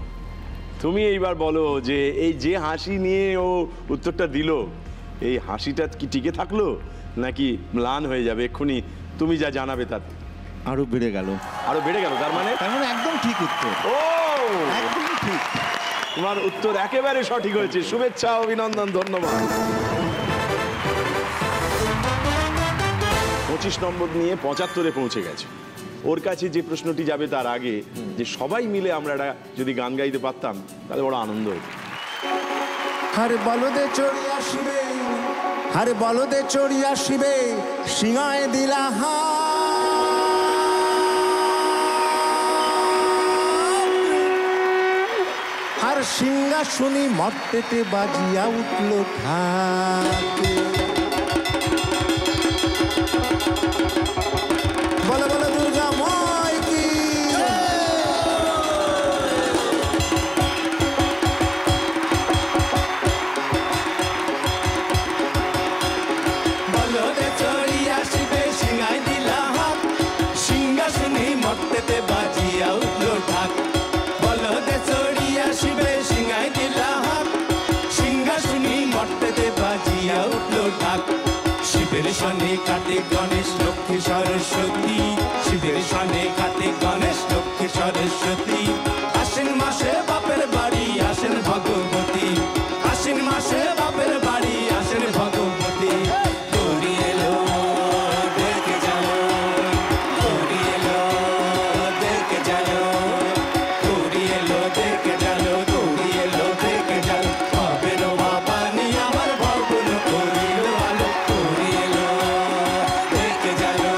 তুমি এইবার বলো যে এই যে হাসি নিয়ে ও উত্তরটা দিল, এই হাসিটা কি টিকে থাকলো নাকি ম্লান হয়ে যাবে এক্ষুনি তুমি যা জানাবে তাতে? আরো বেড়ে গেল। আরো বেড়ে গেল, তার মানে একদম ঠিক উত্তর। ও, একদম ঠিক। তোমার উত্তর একেবারে সঠিক হয়েছে। শুভেচ্ছা, অভিনন্দন, ধন্যবাদ। 25 নম্বর নিয়ে 75-এ পৌঁছে গেছে। ওর কাছে যে প্রশ্নটি যাবে তার আগে, যে সবাই মিলে আমরা যদি গান গাইতে পারতাম তাহলে বড় আনন্দ হতো। আরে বলদে চড়ি আসিবে, আরে বলদে চড়ি আসিবে, সিংহায় দিলা আর সিংহাসনী মর্তেতে বাজিয়া উঠল ঠাকে। বলো বলো দুর্গা মাই কি। বলদে চড়ি আসিবে, সিংহায় দিলা হাত, সিংহাসনী মর্তেতে বাজিয়া উঠল ঠাক। বলদে চড়ি আসিবে, সিংহায় দিলা হাত, সিংহাসনী মর্তেতে বাজিয়া উঠল ঠাক। শিবের সনে কার্তিক গণেশ লক্ষ্মী সরস্বতী, শিবের সনে কার্তিক গণেশ লক্ষ্মী সরস্বতী। আশ্বিন মাসে বাপের বাড়ি আসেন ভগবতী, আশ্বিন মাসে বাপের বাড়ি আসেন ভগবতী। গৌরী এলো দেখে যাও, গৌরী এলো দেখে যাও, গৌরী এলো দেখে যাও, গৌরী এলো দেখে যাও। ভবের বাবানি আমার ভবন করিল আলো, গৌরী এলো দেখে যাও,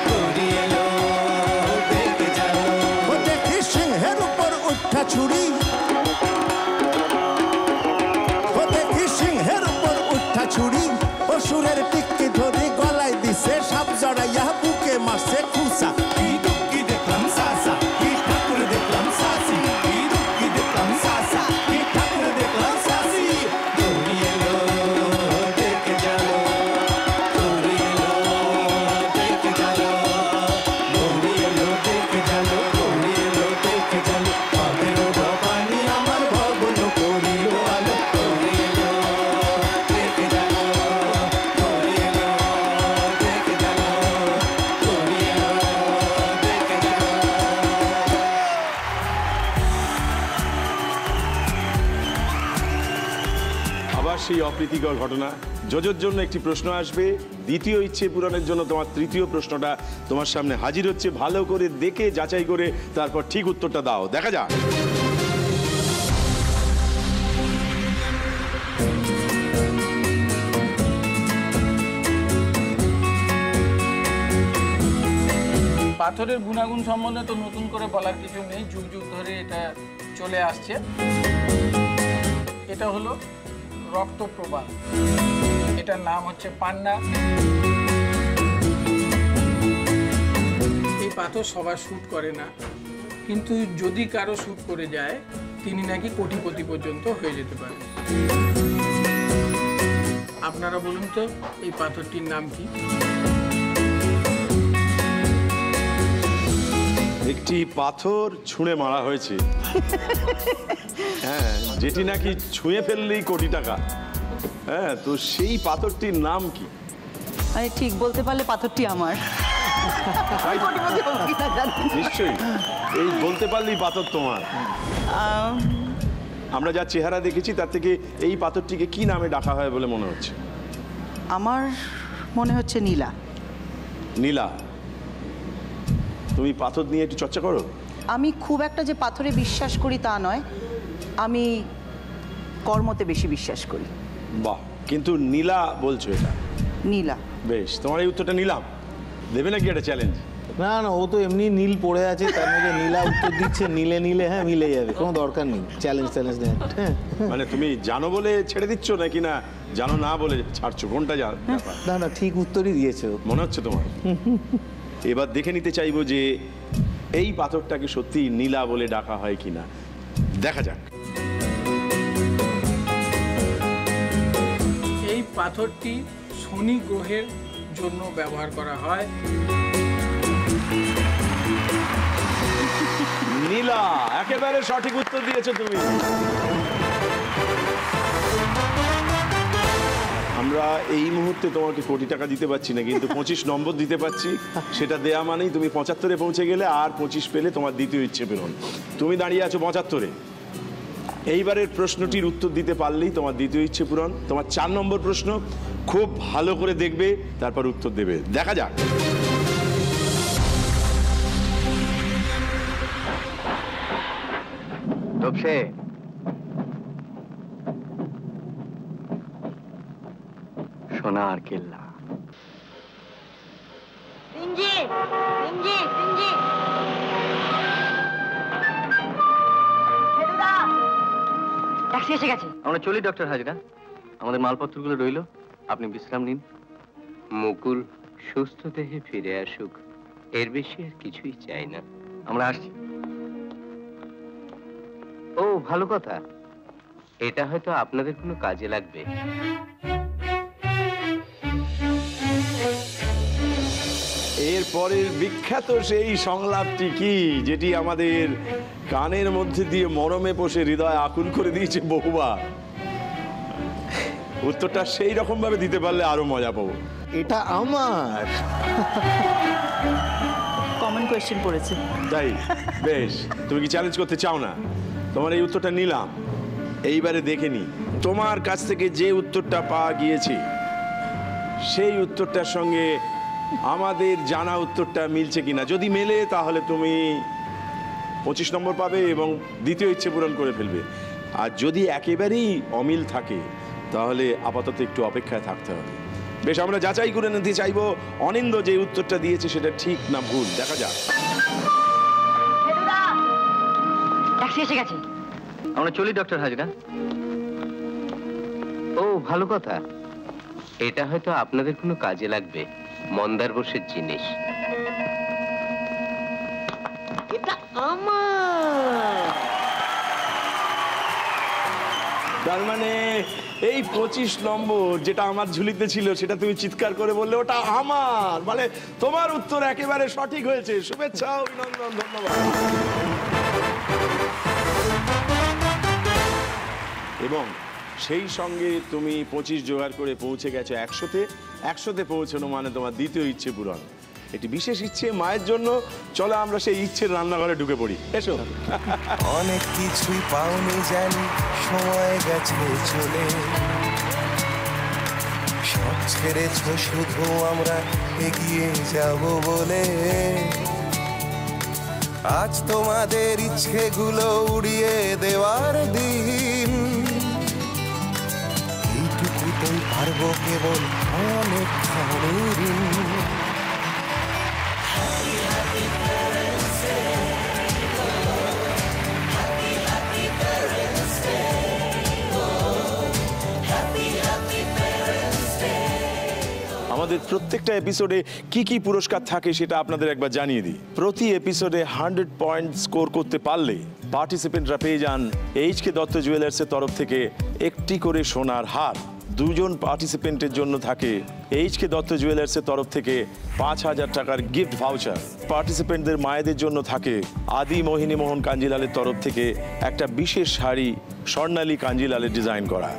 গৌরী এলো দেখে যাও। ও দেখি সিংহের উপর উঠা ছুরি, ও দেখি সিংহের উপর উঠা ছুরি, অসুরের টিক্কি ধরি গলায় দিছে সাপ জড়াইয়া বুকে মারছে খুসা। কি দুঃখী দেখলাম সাসা, কি ঠাকুর দেখলাম সাসি, কি দুঃখী দেখলাম সাসা, কি ঠাকুর দেখলাম সাসি। গৌরী এলো দেখে যাও, গৌরী এলো দেখে যাও, গৌরী এলো দেখে যাও, গৌরী এলো দেখে যাও। ভবের ভবানী আমার ভবন করিল আলো, গৌরী এলো দেখে যাও, গৌরী এলো দেখে যাও, আবার সেই অপ্রীতিকর ঘটনা। জোজোর জন্য একটি প্রশ্ন আসবে, দ্বিতীয় ইচ্ছে পূরণের জন্য তোমার তৃতীয় প্রশ্নটা তোমার সামনে হাজির হচ্ছে। ভালো করে দেখে যাচাই করে তারপর ঠিক উত্তরটা দাও, দেখা যাক। পাথরের গুণাগুণ সম্বন্ধে তো নতুন করে বলার কিছু নেই, যুগ যুগ ধরে এটা চলে আসছে। এটা হলো রক্তপ্রবাহ, এটার নাম হচ্ছে পান্না। এই পাথর সবার শ্যুট করে না, কিন্তু যদি কারো শ্যুট করে যায় তিনি নাকি কোটিপতি পর্যন্ত হয়ে যেতে পারে। আপনারা বলুন তো এই পাথরটির নাম কি? একটি পাথর ছুঁড়ে মারা হয়েছে, হ্যাঁ, যেটি নাকি ছুঁয়ে ফেললেই কোটি টাকা। হ্যাঁ, তো সেই পাথরটির নাম কি? আমি ঠিক বলতে পারলে পাথরটি আমার। নিশ্চয়ই, এই বলতে পারলেই পাথর তোমার। আমরা যা চেহারা দেখেছি তার থেকে এই পাথরটিকে কি নামে ডাকা হয় বলে মনে হচ্ছে? আমার মনে হচ্ছে নীলা। নীলা, তুমি পাথর নিয়ে একটু চর্চা করো? আমি খুব একটা যে পাথরে বিশ্বাস করি তা নয়, আমি কর্মতে বেশি বিশ্বাস করি। বাহ, কিন্তু নীলা বলছো এটা? নীলা। বেশ, তোমার এই উত্তরটা নিলাম। দেবে নাকি এটা চ্যালেঞ্জ? না না, ও তো এমনি নীল পড়ে আছে, তার মধ্যে নীলা উত্তর দিচ্ছে, নীলে নীলে, হ্যাঁ মিলে যাবে, কোনো দরকার নেই চ্যালেঞ্জ নেই। মানে তুমি জানো বলে ছেড়ে দিচ্ছ নাকি না জানো না বলে ছাড়ছো, কোনটা জানো? না না, ঠিক উত্তরই দিয়েছো মনে হচ্ছে তোমার। এবার দেখে নিতে চাইবো যে এই পাথরটাকে সত্যি নীলা বলে ডাকা হয় কিনা, দেখা যাক। এই পাথরটি শনি গ্রহের জন্য ব্যবহার করা হয়। নীলা, একেবারে সঠিক উত্তর দিয়েছো তুমি। আমরা এই মুহূর্তে তোমাকে কোটি টাকা দিতে পারছি না, কিন্তু 25 নম্বর দিতে পারছি। সেটা দেয়া মানেই তুমি 75-এ পৌঁছে গেলে, আর 25 পেলে তোমার দ্বিতীয় ইচ্ছে পূরণ। তুমি দাঁড়িয়ে আছো 75-এ। এইবারের প্রশ্নটির উত্তর দিতে পারলেই তোমার দ্বিতীয় ইচ্ছে পূরণ। তোমার 4 নম্বর প্রশ্ন, খুব ভালো করে দেখবে তারপর উত্তর দেবে, দেখা যাক। সোনার কেল্লা। আমরা চলি ডক্টর হাজরা, আমাদের মালপত্রগুলো রইল, আপনি বিশ্রাম নিন। মুকুল সুস্থ দেহে ফিরে আসুক, এর বেশি আর কিছুই চাই না। আমরা আসছি। ও ভালো কথা, এটা হয়তো আপনাদের কোনো কাজে লাগবে। এরপরের বিখ্যাত সেই সংলাপটি কি, যেটি আমাদের কানের মধ্যে দিয়ে মরমে বসে হৃদয় আকুল করে দিয়েছে বহুবার? উত্তরটা সেই রকম ভাবে দিতে পারলে আরো মজা পাবো। এটা আমার কমন কোয়েশ্চেন পড়েছে। তাই? বেশ, তুমি কি চ্যালেঞ্জ করতে চাও না? তোমার এই উত্তরটা নিলাম। এইবারে দেখে নি তোমার কাছ থেকে যে উত্তরটা পাওয়া গিয়েছে সেই উত্তরটার সঙ্গে আমাদের জানা উত্তরটা মিলছে কিনা। যদি মেলে তাহলে তুমি 25 নম্বর পাবে এবং দ্বিতীয় ইচ্ছে পূরণ করে ফেলবে। আর যদি একেবারেই অমিল থাকে তাহলে আপাতত একটু অপেক্ষায় থাকতে হবে। বেশ, আমরা যাচাই করে নিতে চাইবো অনিন্দ যে উত্তরটা দিয়েছে সেটা ঠিক না ভুল, দেখা যাক। আমরা চলি ডক্টর হাজরা। ও ভালো কথা, এটা হয়তো আপনাদের কোনো কাজে লাগবে, মন্দার বর্ষের জিনিস। এটা আমার। তার মানে এই 25 নম্বর যেটা আমার ঝুলিতে ছিল সেটা তুমি চিৎকার করে বললে ওটা আমার, মানে তোমার উত্তর একেবারে সঠিক হয়েছে। শুভেচ্ছা, অভিনন্দন, ধন্যবাদ। এবং সেই সঙ্গে তুমি 25 জোগাড় করে পৌঁছে গেছো 100-তে। 100-তে পৌঁছানো মানে তোমার দ্বিতীয় ইচ্ছে পূরণ। একটি বিশেষ ইচ্ছে মায়ের জন্য। চলো আমরা সেই ইচ্ছের রান্নাঘরে ঢুকে পড়ি, এসো। অনেক কিছুই পাওনি জানি, সময় গেছে চলে, ছেড়েছ শুধু আমরা এগিয়ে যাব বলে। আজ তোমাদের ইচ্ছেগুলো উড়িয়ে দেওয়ার দিন, এইটুকুতেই পারবো কেবল অনেকখানি ঋণ। আমাদের প্রত্যেকটা এপিসোডে কি কি পুরস্কার থাকে সেটা আপনাদের একবার জানিয়ে দিই। প্রতি এপিসোডে 100 পয়েন্ট স্কোর করতে পারলে পার্টিসিপেন্টরা পেয়ে যান এইচকে দত্ত জুয়েলার্সের তরফ থেকে একটি করে সোনার হার। দুজন পার্টিসিপেন্টের জন্য থাকে এইচকে দত্ত জুয়েলার্সের তরফ থেকে 5,000 টাকার গিফট ভাউচার। পার্টিসিপেন্টদের মায়েদের জন্য থাকে আদি মোহিনী মোহন কাঞ্জিলালের তরফ থেকে একটা বিশেষ শাড়ি স্বর্ণালী কাঞ্জিলালের ডিজাইন করা।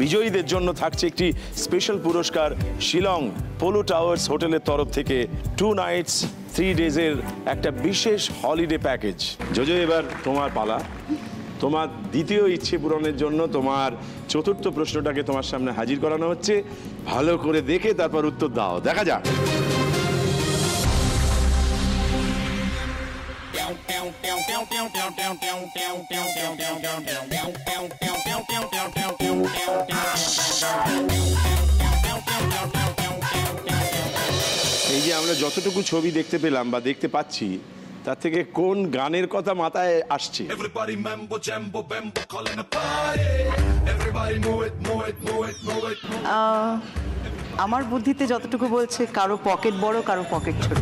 বিজয়ীদের জন্য থাকছে একটি স্পেশাল পুরস্কার শিলং পোলো টাওয়ার্স হোটেলের তরফ থেকে 2 নাইটস 3 ডেজের একটা বিশেষ হলিডে প্যাকেজ। জোজো, এবার তোমার পালা। তোমার দ্বিতীয় ইচ্ছে পূরণের জন্য তোমার চতুর্থ প্রশ্নটাকে তোমার সামনে হাজির করানো হচ্ছে। ভালো করে দেখে তারপর উত্তর দাও, দেখা যাক। এই যে আমরা যতটুকু ছবি দেখতে পেলাম বা দেখতে পাচ্ছি, তার থেকে কোন গানের কথা মাথায় আসছে? আমার বুদ্ধিতে যতটুকু বলছে কারো পকেট বড় কারো পকেট ছোট।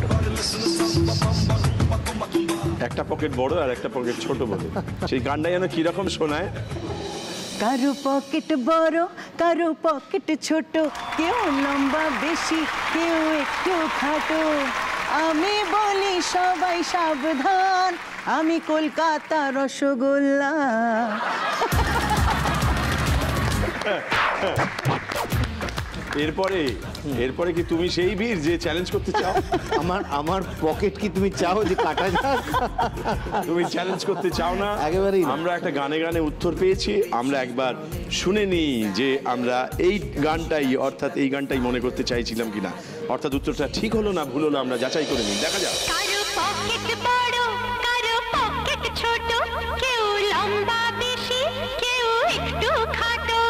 একটা পকেট বড় আর একটা পকেট ছোট বলে সেই গানটা যেন কিরকম শোনায়? কারো পকেট বড় কারো পকেট ছোট, কেউ লম্বা বেশি কেউ একটু খাটো, আমি বলি সবাই সাবধান, আমি কলকাতা রসগোল্লা। এরপরে কি তুমি সেই বীর যে চ্যালেঞ্জ করতে চাও? আমার পকেট কি তুমি চাও যে কাটা যাক? তুমি চ্যালেঞ্জ করতে চাও না? একেবারেই। আমরা একটা গানে গানে উত্তর পেয়েছি, আমরা একবার শুনে নিই যে আমরা এই গানটাই অর্থাৎ এই গানটাই মনে করতে চাইছিলাম কিনা, অর্থাৎ উত্তরটা ঠিক হলো না ভুল হলো আমরা যাচাই করে নিই, দেখা যাক। কারো পকেট বড় কারো পকেট ছোট, কেউ লম্বা বেশি কেউ একটু খাটো।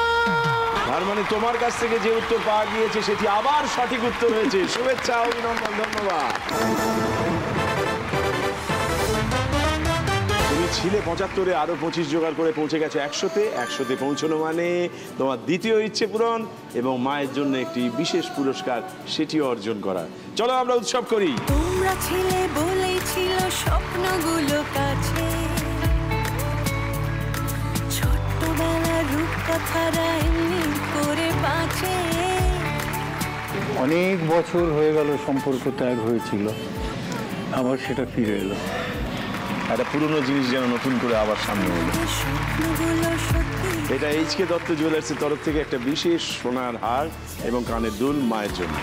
তার মানে তোমার কাছ থেকে যে উত্তর পাওয়া গিয়েছে সেটি আবার সঠিক উত্তর হয়েছে। শুভেচ্ছা, অভিনন্দন, ধন্যবাদ। তুমি ছিলে 75-এ, আরো 25 জোগাড় করে পৌঁছে গেছে 100-তে। 100-তে পৌঁছানো মানে তোমার দ্বিতীয় ইচ্ছে পূরণ এবং মায়ের জন্য একটি বিশেষ পুরস্কার সেটিও অর্জন করা। চলো আমরা উৎসব করি। তোমরা ছিলে বলেই ছিল স্বপ্নগুলো কাছে, ছোট্টবেলার রূপকথারা এমনি করে বাঁচে। অনেক বছর হয়ে গেল সম্পর্ক ত্যাগ হয়েছিল, আবার সেটা ফিরে এলো। একটা পুরনো জিনিস যেন নতুন করে আবার সামনে এলো। এটা এইচকে দত্ত জুয়েলার্সের তরফ থেকে একটা বিশেষ সোনার হার এবং কানের দুল মায়ের জন্য।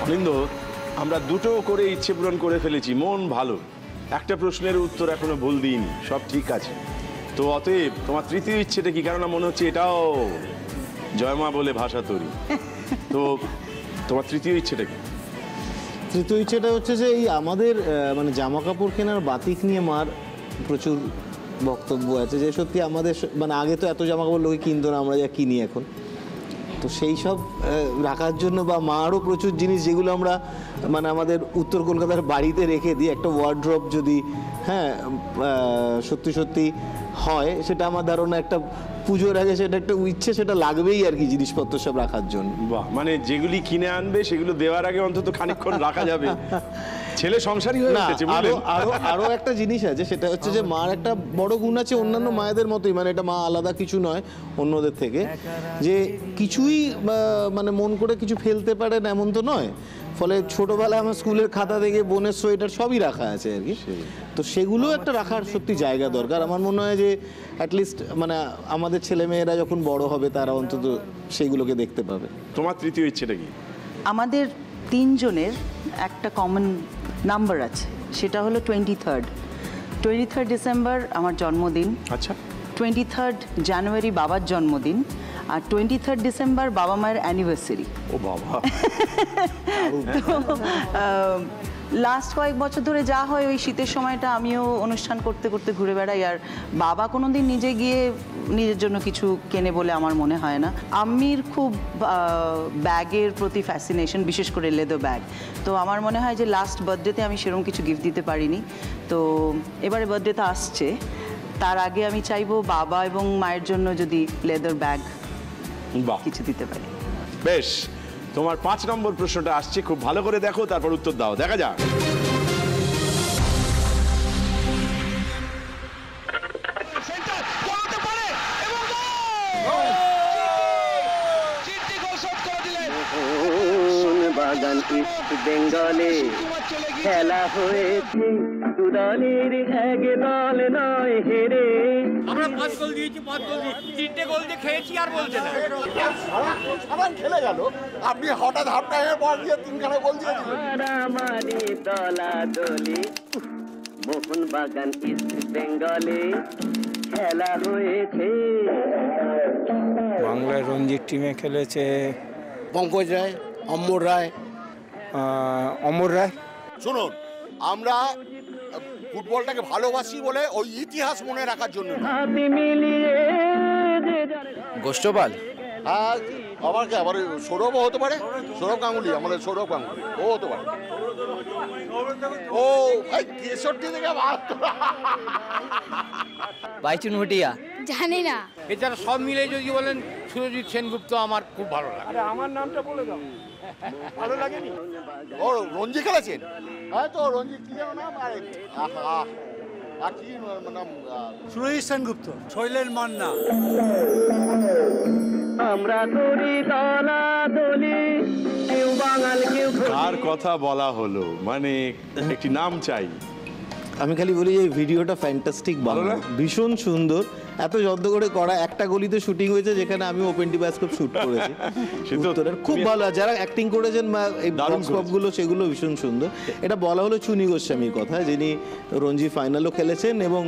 অনিন্দ, আমরা দুটো করে ইচ্ছে পূরণ করে ফেলেছি, মন ভালো। একটা প্রশ্নের উত্তর এখনো ভুল দিইনি, সব ঠিক আছে। তো অতএব তোমার তৃতীয় ইচ্ছেটা কি? কারণ মনে হচ্ছে এটাও জয়মা বলে ভাষা তৈরি। তো তোমার তৃতীয় ইচ্ছেটা কি? তৃতীয় ইচ্ছেটা হচ্ছে যে এই আমাদের মানে জামা কাপড় কেনার বাতিক নিয়ে মার প্রচুর বক্তব্য আছে যে সত্যি আমাদের মানে আগে তো এত জামা কাপড় লোকে কিনতো না, আমরা যা কিনি এখন। তো সেই সব রাখার জন্য বা মারও প্রচুর জিনিস যেগুলো আমরা মানে আমাদের উত্তর কলকাতার বাড়িতে রেখে দিই, একটা ওয়ার্ড্রপ যদি সত্যি সত্যি হয়, সেটা আমার ধারণা একটা পুজোর আগে সেটা একটা ইচ্ছে, সেটা লাগবেই আর কি জিনিসপত্র সব রাখার জন্য। বাহ, মানে যেগুলি কিনে আনবে সেগুলো দেওয়ার আগে অন্তত খানিকক্ষণ রাখা যাবে। ছেলে সংসারী হয়ে গেছে। আরো একটা জিনিস আছে, সেটা হচ্ছে যে মার একটা বড় গুণ আছে অন্যান্য মায়েদের মতোই, মানে এটা মা আলাদা কিছু নয় অন্যদের থেকে, যে কিছুই মানে মন করে কিছু ফেলতে পারেন এমন তো নয়। ফলে ছোটবেলায় আমার স্কুলের খাতা থেকে বোনের সোয়েটার সবই রাখা আছে আর কি। তো সেগুলো একটা রাখার সত্যি জায়গা দরকার। আমার মনে হয় যে অ্যাটলিস্ট মানে আমাদের ছেলেমেয়েরা যখন বড় হবে তারা অন্তত সেইগুলোকে দেখতে পাবে। তোমার তৃতীয় ইচ্ছেটা কি? আমাদের তিনজনের একটা কমন নাম্বার আছে, সেটা হলো 23rd ডিসেম্বর আমার জন্মদিন। আচ্ছা। 23rd জানুয়ারি বাবার জন্মদিন, আর 23rd ডিসেম্বর বাবা মায়ের অ্যানিভার্সারি। ও বাবা। লাস্ট কয়েক বছর ধরে যা হয় ওই শীতের সময়টা আমিও অনুষ্ঠান করতে করতে ঘুরে বেড়াই, আর বাবা কোনো দিন নিজে গিয়ে নিজের জন্য কিছু কেনে বলে আমার মনে হয় না। আম্মির খুব ব্যাগের প্রতি ফ্যাসিনেশন, বিশেষ করে লেদার ব্যাগ। তো আমার মনে হয় যে লাস্ট বার্থডেতে আমি সেরকম কিছু গিফট দিতে পারিনি, তো এবারে বার্থডেতে আসছে, তার আগে আমি চাইবো বাবা এবং মায়ের জন্য যদি লেদার ব্যাগ কিছু দিতে পারি। বেশ, তোমার 5 নম্বর প্রশ্নটা আসছে, খুব ভালো করে দেখো, তারপর উত্তর দাও, দেখা যাক। বাগান ইস্ট বেঙ্গলে খেলা হয়েছে দুদলের, এক দল নয় হেরে। আমরা 5 গোল দিয়েছি, 5 গোল দিয়ে 3টে গোল দিয়ে খেয়েছি আর বলছে না। সাবান খেলে গেল, আপনি হঠাৎ হাফ টাইমের পর দিয়ে 3খানা গোল দিয়ে দিলেন। মারামারি দলাদলি মোহন বাগান ইস্ট বেঙ্গলে খেলা হয়েছে। বাংলায় রঞ্জিত টিমে খেলেছে পঙ্কজ রায়, অমর রায়, অমর রায়। শুনুন, আমরা ফুটবলটাকে ভালোবাসি বলে ওই ইতিহাস মনে রাখার জন্য। গোষ্ঠপাল। আর আবার কি, আবার সৌরভও হতে পারে, সৌরভ গাঙ্গুলি, আমাদের সৌরভ গাঙ্গুলি, ও হতে পারে। ও 63 থেকে বাইচুন ভুটিয়া। জানি না। এছাড়া সব মিলে যদি বলেন সুরজিৎ সেনগুপ্ত আমার খুব ভালো লাগে। আরে আমার নামটা বলে দাও, ভালো লাগেনি? ও রঞ্জি খেলেছেন? হ্যাঁ, তো রঞ্জি কি নাম? আরে আহা, কি নাম? সুরজিৎ সেনগুপ্ত, শৈলেন মান্না। আমরা করি দলাদলি, কেউ বাঙাল কেউ। কার কথা বলা হলো, মানে একটি নাম চাই। আমি খালি বলি যে ভিডিওটা ফ্যান্টাস্টিক, ভালো না? ভীষণ সুন্দর, এত যত্ন করে করা। একটা গলিতে শুটিং হয়েছে যেখানে আমি ওপেন টি বায়োস্কোপ শুট করেছি। খুব ভালো, যারা অ্যাক্টিং করেছেন বা এই বক্সগুলো সেগুলো ভীষণ সুন্দর। এটা বলা হলো চুনি গোস্বামীর কথা, যিনি রঞ্জি ফাইনালও খেলেছেন, এবং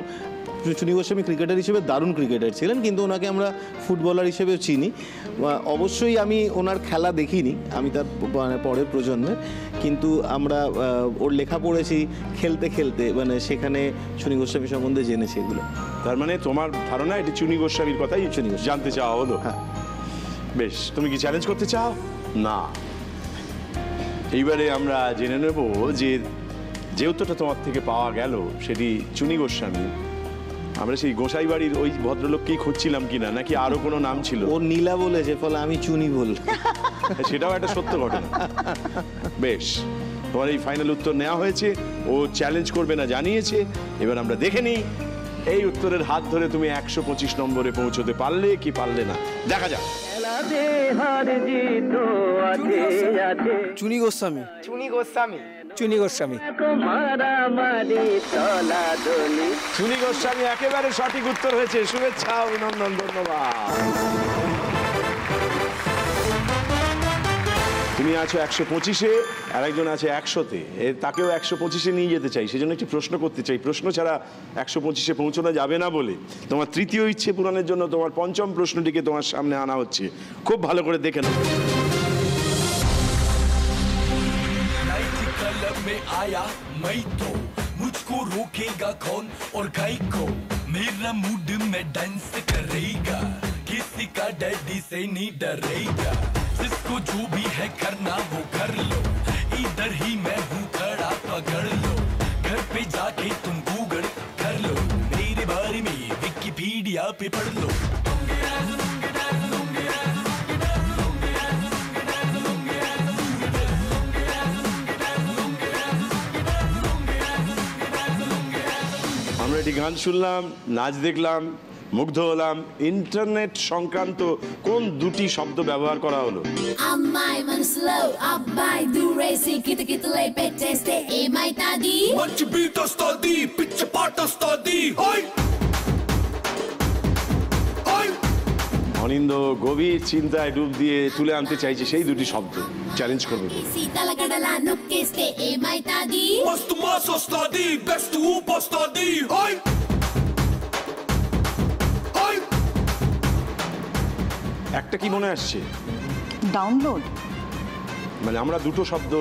চুনি গোস্বামী ক্রিকেটার হিসেবে দারুণ ক্রিকেটার ছিলেন, কিন্তু ওনাকে আমরা ফুটবলার হিসেবেও চিনি। অবশ্যই আমি ওনার খেলা দেখিনি, আমি তার মানে পরের প্রজন্মের, কিন্তু আমরা ওর লেখা পড়েছি খেলতে খেলতে, মানে সেখানে চুনি গোস্বামী সম্বন্ধে জেনেছি এগুলো। তার মানে তোমার ধারণা এটি চুনি গোস্বামীর কথাই জানতে চাওয়া হলো? হ্যাঁ। বেশ, তুমি কি চ্যালেঞ্জ করতে চাও? না। এইবারে আমরা জেনে নেব যে উত্তরটা তোমার থেকে পাওয়া গেল সেটি চুনি গোস্বামী। আমরা সেই গোসাই বাড়ির ওই ভদ্রলোককেই খুঁজছিলাম কিনা, নাকি আরো কোনো নাম ছিল? ও নীলা বলেছে, ফলে আমি চুনি বল। সেটাও একটা সত্য ঘটনা। বেশ, তোমার এই ফাইনাল উত্তর নেওয়া হয়েছে, ও চ্যালেঞ্জ করবে না জানিয়েছে। এবার আমরা দেখে নিই এই উত্তরের হাত ধরে তুমি 125 নম্বরে পৌঁছতে পারলে কি পারলে না, দেখা যাক। চুনি গোস্বামী। চুনি গোস্বামী। চুনি গোস্বামী। চুনি গোস্বামী একেবারে সঠিক উত্তর হয়েছে। শুভেচ্ছা, অভিনন্দন, ধন্যবাদ। তুমি আছো 125-এ, আর একজন আছে 100-তে। তাকেও 125-এ নিয়ে যেতে চাই, সেজন্য একটি প্রশ্ন করতে চাই। প্রশ্ন ছাড়া 125-এ পৌঁছানো যাবে না বলে তোমার তৃতীয় ইচ্ছে পূরণের জন্য তোমার পঞ্চম প্রশ্নটিকে তোমার সামনে আনা হচ্ছে। খুব ভালো করে দেখে নাও। आया मैं तो मुझको रोकेगा कौन और गाय को, मेरा मूड में डांस करेगा, किसी का डैडी से नहीं डरेगा, जिसको जो भी है करना वो कर लो, इधर ही मैं हूँ खड़ा पकड़ लो, घर पे जाके तुम गूगल कर लो, मेरे बारे में विकिपीडिया पे पढ़ लो। আমরা এটি গান শুনলাম, নাচ দেখলাম, মুগ্ধ হলাম। ইন্টারনেট সংক্রান্ত কোন দুটি শব্দ ব্যবহার করা হলো? Amai man slow, abai do racing, kita lay peteste, mai tadi. Manchi beat stadi, pitch part stadi. Oi! Oi! অনিন্দ গভীর চিন্তায় ডুব দিয়ে তুলে আনতে চাইছে সেই দুটি শব্দ, চ্যালেঞ্জ করবে। Sita la gadala nokkeste, mai tadi. Mast mas stadi, best up stadi. Oi! Oi! একটা কি মনে আসছে? ডাউনলোড, মানে আমরা দুটো শব্দ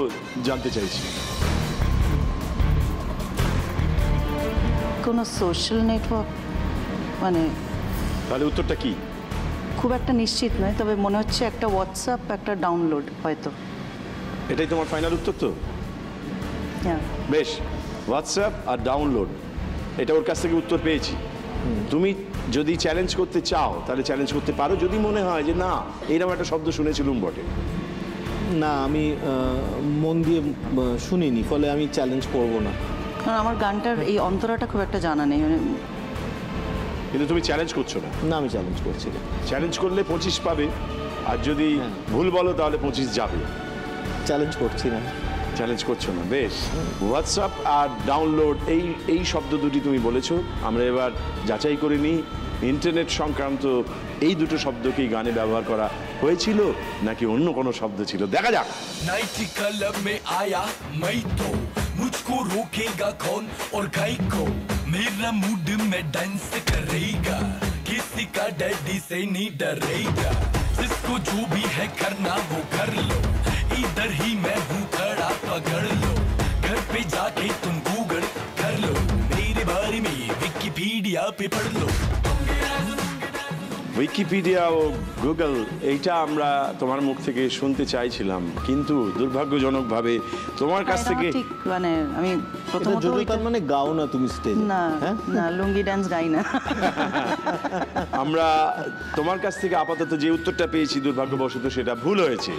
জানতে চাইছি। কোনো সোশ্যাল নেটওয়ার্ক, মানে তাহলে উত্তরটা কি? খুব একটা নিশ্চিত নয়, তবে মনে হচ্ছে একটা হোয়াটসঅ্যাপ, একটা ডাউনলোড হয়তো। এটাই তোমার ফাইনাল উত্তর তো? হ্যাঁ, বেশ, হোয়াটসঅ্যাপ আর ডাউনলোড, এটা ওর কাছ থেকে উত্তর পেয়েছি। তুমি যদি চ্যালেঞ্জ করতে চাও তাহলে চ্যালেঞ্জ করতে পারো, যদি মনে হয় যে না এইরকম একটা শব্দ শুনেছিলুম বটে। না, আমি মন দিয়ে শুনিনি, ফলে আমি চ্যালেঞ্জ করব না। কারণ আমার গানটার এই অন্তরাটা খুব একটা জানা নেই, মানে। কিন্তু তুমি চ্যালেঞ্জ করছো না? না, আমি চ্যালেঞ্জ করছি না। চ্যালেঞ্জ করলে 25 পাবে, আর যদি ভুল বলো তাহলে 25 যাবে। চ্যালেঞ্জ করছি না। চ্যালেঞ্জ করছো না, বেশ। হোয়াটসঅ্যাপ আর ডাউনলোড, এই শব্দ দুটি তুমি বলেছো। আমরা এবার যাচাই করে নিই ইন্টারনেট সংক্রান্ত এই দুটো শব্দকেই গানে ব্যবহার করা হয়েছিল নাকি অন্য কোনো শব্দ ছিল। দেখা যাক। नाइट क्लब में आया मैं तो मुझको रोकेगा कौन और गाय को मेरा मूड में डांस करेगा किसी का डैडी से नहीं डरेगा जिसको जो भी है करना वो कर लो इधर ही मैं हूँ खड़ा पकड़ लो घर पे जाके तुम गूगल कर लो मेरे बारे में विकिपीडिया पे पढ़ लो। উইকিপিডিয়া ও গুগল, এইটা আমরা তোমার মুখ থেকে শুনতে চাইছিলাম, কিন্তু দুর্ভাগ্যজনকভাবে তোমার কাছ থেকে ঠিক, মানে আমি প্রথমত তার মানে গাও না তুমি স্টেজে? না না, লুঙ্গি ডান্স গাই না। আমরা তোমার কাছ থেকে আপাতত যে উত্তরটা পেয়েছি দুর্ভাগ্যবশত সেটা ভুল হয়েছে।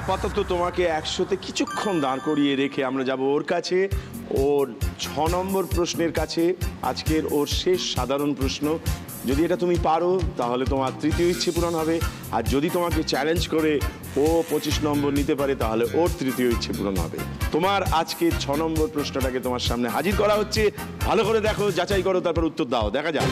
আপাতত তোমাকে 100-তে কিছুক্ষণ দাঁড় করিয়ে রেখে আমরা যাব ওর কাছে, ওর 6 নম্বর প্রশ্নের কাছে। আজকের ওর শেষ সাধারণ প্রশ্ন, যদি এটা তুমি পারো তাহলে তোমার তৃতীয় ইচ্ছে পূরণ হবে, আর যদি তোমাকে চ্যালেঞ্জ করে ও 25 নম্বর নিতে পারে তাহলে ওর তৃতীয় ইচ্ছে পূরণ হবে। তোমার আজকের 6 নম্বর প্রশ্নটাকে তোমার সামনে হাজির করা হচ্ছে। ভালো করে দেখো, যাচাই করো, তারপর উত্তর দাও। দেখা যাক।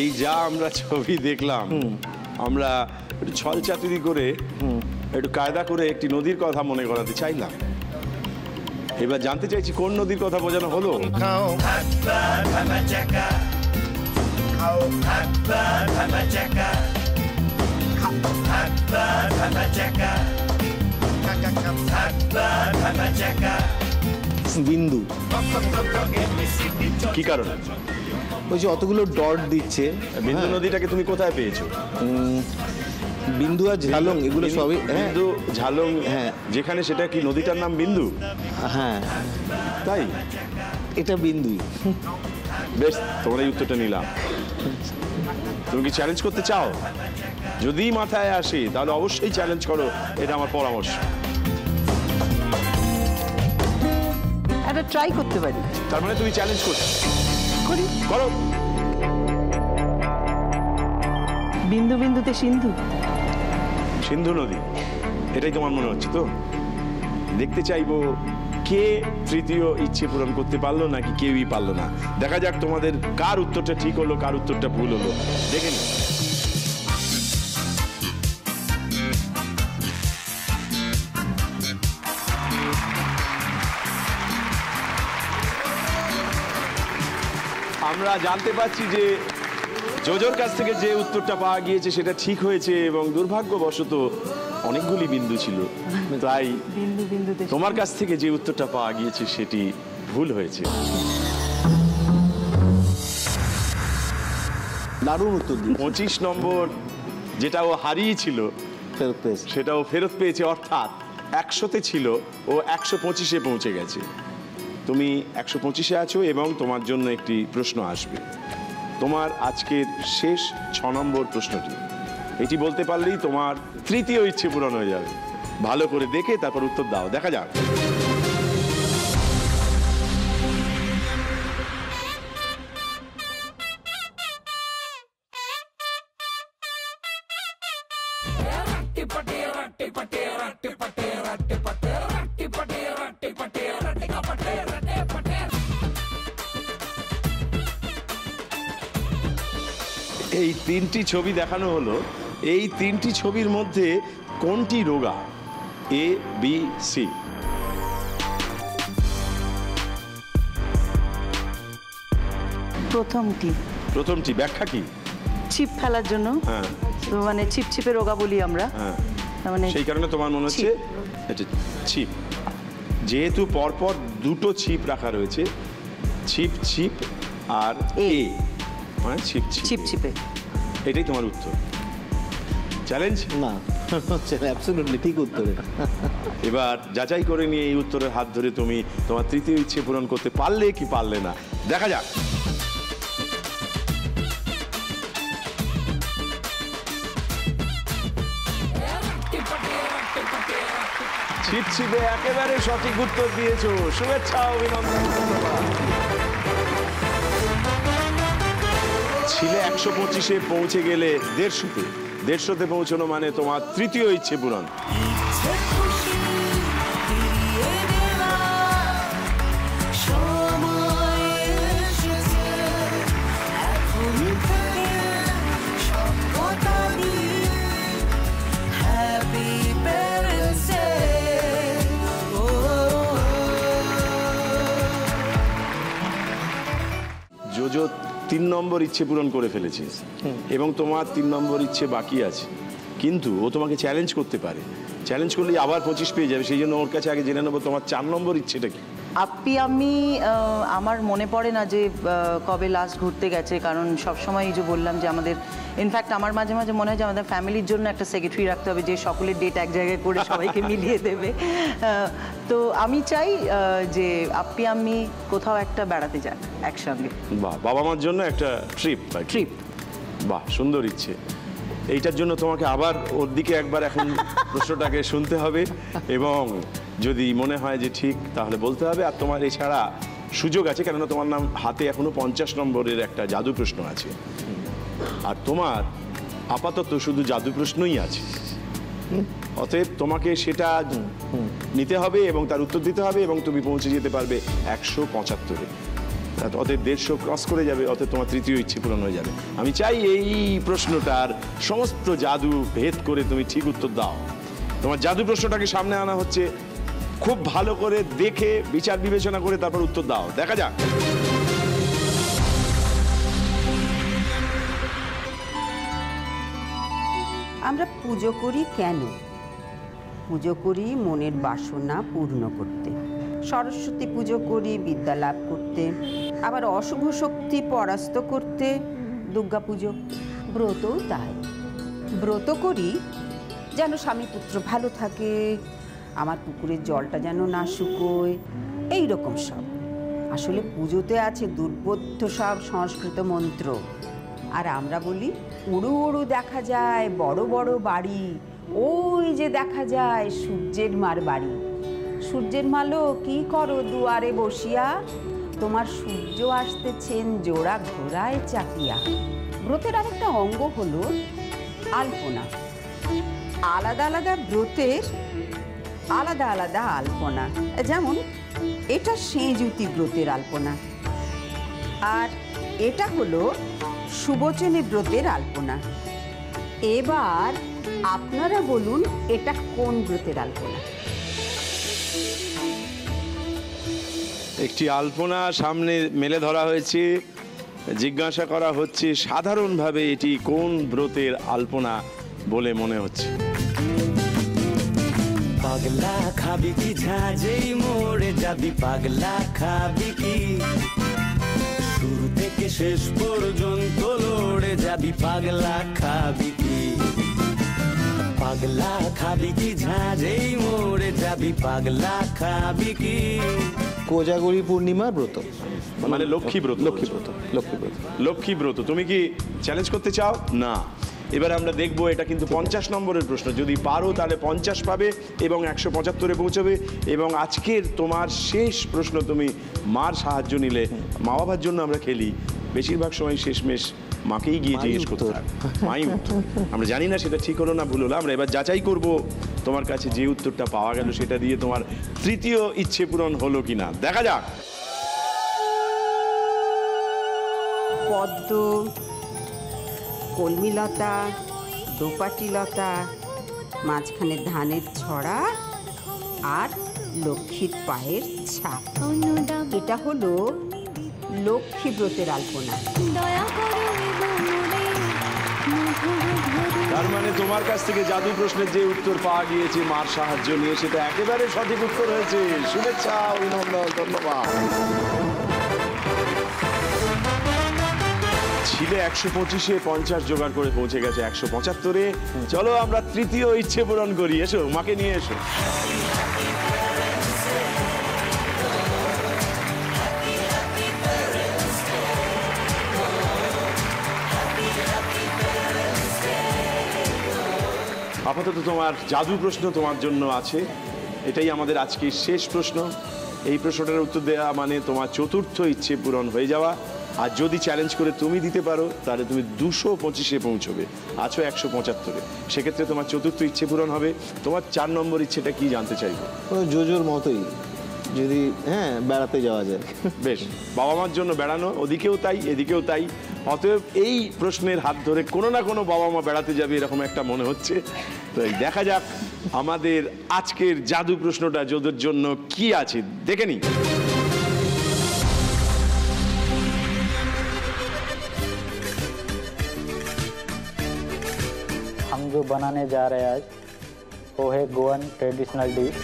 এই যা আমরা ছবি দেখলাম, আমরা একটু ছল চাতুরি করে একটু কায়দা করে একটি নদীর কথা মনে করাতে চাইলাম। এবার জানতে চাইছি কোন নদীর কথা বোঝানো হলো। বিন্দু। কি কারণে? ওই যে অতগুলো ডট দিচ্ছে। বিন্দু নদীটাকে তুমি কোথায় পেয়েছো? বিন্দু আর ঝালং, এগুলো সবই বিন্দু ঝালং। হ্যাঁ, যেখানে সেটা কি নদীটার নাম বিন্দু? হ্যাঁ, তাই এটা বিন্দুই। বেশ, তোমরা এই উত্তরটা নিলাম। তুমি কি চ্যালেঞ্জ করতে চাও? যদি মাথায় আসে তাহলে অবশ্যই চ্যালেঞ্জ করো, এটা আমার পরামর্শ। একটা ট্রাই করতে পারি। তার মানে তুমি চ্যালেঞ্জ করছো? করি, করো। বিন্দু বিন্দুতে সিন্ধু। সিন্ধু নদী, এটাই তোমার মনে হচ্ছে তো? দেখতে চাইবো কে তৃতীয় ইচ্ছে পূরণ করতে পারলো নাকি কেউই পারলো না। দেখা যাক তোমাদের কার উত্তরটা ঠিক হলো, কার উত্তরটা ভুল হলো, দেখে নিই। আমরা জানতে পারছি যে জোজোর কাছ থেকে যে উত্তরটা পাওয়া গিয়েছে সেটা ঠিক হয়েছে এবং দুর্ভাগ্যবশত অনেকগুলি বিন্দু ছিল, তাই তোমার কাছ থেকে যে উত্তরটা পাওয়া গিয়েছে সেটি ভুল হয়েছে। দারুণ উত্তর দিয়ে 25 নম্বর যেটা ও হারিয়েছিল ফেরত পেয়েছে, সেটাও ফেরত পেয়েছে, অর্থাৎ 100-তে ছিল ও 125-এ পৌঁছে গেছে। তুমি 125-এ আছো এবং তোমার জন্য একটি প্রশ্ন আসবে। তোমার আজকের শেষ 6 নম্বর প্রশ্নটি, এটি বলতে পারলেই তোমার তৃতীয় ইচ্ছে পূরণ হয়ে যাবে। ভালো করে দেখে তারপর উত্তর দাও, দেখা যাক। এই 3টি ছবি দেখানো হলো, এই 3টি ছবির মধ্যে কোনটি রোগা? এ, বি, সি। প্রথমটি ব্যাখ্যা কি? ছিপ ফেলার জন্য, হ্যাঁ, তো মানে ছিপছিপে রোগা বলি আমরা, হ্যাঁ, মানে সেই কারণে তোমার মনে হচ্ছে এটা ছিপ। যেহেতু পরপর দুটো ছিপ রাখা রয়েছে, ছিপ ছিপ আর এ, মানে ছিপ ছিপ ছিপে, এটাই তোমার উত্তর। চ্যালেঞ্জ না, অ্যাবসলিউটলি ঠিক উত্তর। এবার যাচাই করে নিয়ে এই উত্তরের হাত ধরে তুমি তোমার তৃতীয় ইচ্ছে পূরণ করতে পারলে কি পারলে না, দেখা যাক। ছিপ ছিপে একেবারে সঠিক উত্তর দিয়েছো, শুভেচ্ছা, অভিনন্দন। ছিলে 125-এ পৌঁছে গেলে 150-তে। 150-তে পৌঁছানো মানে তোমার তৃতীয় ইচ্ছে পূরণ। জোজো 3 নম্বর ইচ্ছে পূরণ করে ফেলেছে এবং তোমার 3 নম্বর ইচ্ছে বাকি আছে, কিন্তু ও তোমাকে চ্যালেঞ্জ করতে পারে। চ্যালেঞ্জ করলে আবার 25 পেয়ে যাবে, সেই জন্য ওর কাছে আগে জেনে নেবো তোমার 4 নম্বর ইচ্ছেটা কি। আপনি আমি আমার মনে পড়ে না যে কবে লাস্ট ঘুরতে গেছে, কারণ সবসময় এই যে বললাম যে আমাদের ইনফ্যাক্ট আমার মাঝে মাঝে মনে হয় যে আমাদের ফ্যামিলির জন্য একটা সেক্রেটারি রাখতে হবে যে সকলের ডেট এক জায়গায় করে সবাইকে মিলিয়ে দেবে। তো আমি চাই যে আপনি আমি কোথাও একটা বেড়াতে যান একসঙ্গে। বাহ, বাবা মার জন্য একটা ট্রিপ। বাহ, সুন্দর ইচ্ছে। এইটার জন্য তোমাকে আবার ওর দিকে একবার এখন প্রশ্নটাকে শুনতে হবে এবং যদি মনে হয় যে ঠিক তাহলে বলতে হবে। আর তোমার এছাড়া সুযোগ আছে, কেননা তোমার নাম হাতে এখনো 50 নম্বরের একটা জাদু প্রশ্ন আছে, আর তোমার আপাতত শুধু জাদু প্রশ্নই আছে। অতএব তোমাকে সেটা নিতে হবে এবং তার উত্তর দিতে হবে এবং তুমি পৌঁছে যেতে পারবে 175-এ। অতএব 150 ক্রস করে যাবে, অতএব তোমার তৃতীয় ইচ্ছে পূরণ হয়ে যাবে। আমি চাই এই প্রশ্নটার সমস্ত জাদু ভেদ করে তুমি ঠিক উত্তর দাও। তোমার জাদু প্রশ্নটাকে সামনে আনা হচ্ছে, খুব ভালো করে দেখে বিচার বিবেচনা করে তারপর উত্তর দাও, দেখা যাক। আমরা পুজো করি কেন? পুজো করি মনের বাসনা পূর্ণ করতে। সরস্বতী পুজো করি বিদ্যা লাভ করতে, আবার অশুভ শক্তি পরাস্ত করতে। দুর্গা পুজো, ব্রতও তাই। ব্রত করি যেন স্বামী পুত্র ভালো থাকে, আমার পুকুরের জলটা যেন না শুকোয়, এই রকম সব। আসলে পুজোতে আছে দুর্বোধ্য সব সংস্কৃত মন্ত্র। আর আমরা বলি উড়ু উড়ু দেখা যায় বড় বড় বাড়ি, ওই যে দেখা যায় সূর্যের মার বাড়ি। সূর্যের মালো কি করো দুয়ারে বসিয়া, তোমার সূর্য আসতেছেন জোড়া ঘোড়ায় চাপিয়া। ব্রতের আরেকটা অঙ্গ হলো আলপনা। আলাদা আলাদা ব্রতের আলাদা আলাদা আলপনা, যেমন এটা সেঁজুতি ব্রতের আলপনা, আর এটা হলো সুবচনী ব্রতের আলপনা। এবার আপনারা বলুন এটা কোন ব্রতের আলপনা? একটি আলপনা সামনে মেলে ধরা হয়েছে, জিজ্ঞাসা করা হচ্ছে সাধারণভাবে এটি কোন ব্রতের আলপনা বলে মনে হচ্ছে? পাগলা খাবি কি ঝাঁঝেই মোড়ে যাবি, পাগলা খাবি কি শুরু থেকে শেষ পর্যন্ত লড়ে যাবি, পাগলা খাবি কি, পাগলা খাবি কি ঝাঁঝেই মোড়ে যাবি, পাগলা খাবি কি। কোজাগরী পূর্ণিমার ব্রত, মানে লক্ষ্মী ব্রত। লক্ষ্মী ব্রত। তুমি কি চ্যালেঞ্জ করতে চাও? না। এবার আমরা দেখবো, এটা কিন্তু 50 নম্বরের প্রশ্ন, যদি পারো তাহলে 50 পাবে এবং 175-এ পৌঁছবে। এবং আজকের তোমার শেষ প্রশ্ন, তুমি মার সাহায্য নিলে, মা বাবার জন্য আমরা খেলি, বেশিরভাগ সময় শেষমেশ মাকেই গিয়ে জিজ্ঞেস করতে হয়, মাই উত্তর। আমরা জানি না সেটা ঠিক হলো না ভুল হলো, আমরা এবার যাচাই করব তোমার কাছে যে উত্তরটা পাওয়া গেল সেটা দিয়ে তোমার তৃতীয় ইচ্ছে পূরণ হলো কিনা। দেখা যাক। পদ্ম, কলমিলতা, দোপাটিলতা, মাঝখানে ধানের ছড়া আর লক্ষ্মীর পায়ের ছাপ, এটা হলো লক্ষ্মী ব্রতের আলপনা। তার মানে তোমার কাছ থেকে জাদু প্রশ্নের যে উত্তর পাওয়া গিয়েছে মার সাহায্য নিয়ে, সেটা একেবারে সঠিক উত্তর হয়েছে। শুভেচ্ছা, অভিনন্দন, ধন্যবাদ। ছিলে 125-এ, 50 জোগাড় করে পৌঁছে গেছে 175-এ। চলো আমরা তৃতীয় ইচ্ছে পূরণ করি। এসো, মাকে নিয়ে এসো। আপাতত তোমার জাদু প্রশ্ন তোমার জন্য আছে, এটাই আমাদের আজকের শেষ প্রশ্ন। এই প্রশ্নটার উত্তর দেওয়া মানে তোমার চতুর্থ ইচ্ছে পূরণ হয়ে যাওয়া। আর যদি চ্যালেঞ্জ করে তুমি দিতে পারো তাহলে তুমি 225-এ পৌঁছবে, আছো 175-এ। সেক্ষেত্রে তোমার চতুর্থ ইচ্ছে পূরণ হবে। তোমার 4 নম্বর ইচ্ছেটা কি জানতে চাইবো? জোজোর মতোই, যদি বেড়াতে যাওয়া যায়। বেশ, বাবা মার জন্য বেড়ানো, ওদিকেও তাই এদিকেও তাই। অতএব এই প্রশ্নের হাত ধরে কোনো না কোনো বাবা মা বেড়াতে যাবে এরকম একটা মনে হচ্ছে। তো দেখা যাক আমাদের আজকের জাদু প্রশ্নটা যোদের জন্য কি আছে, দেখে নি। हम जो बनाने जा रहे हैं आज वो है गोवन ट्रेडिशनल डिश।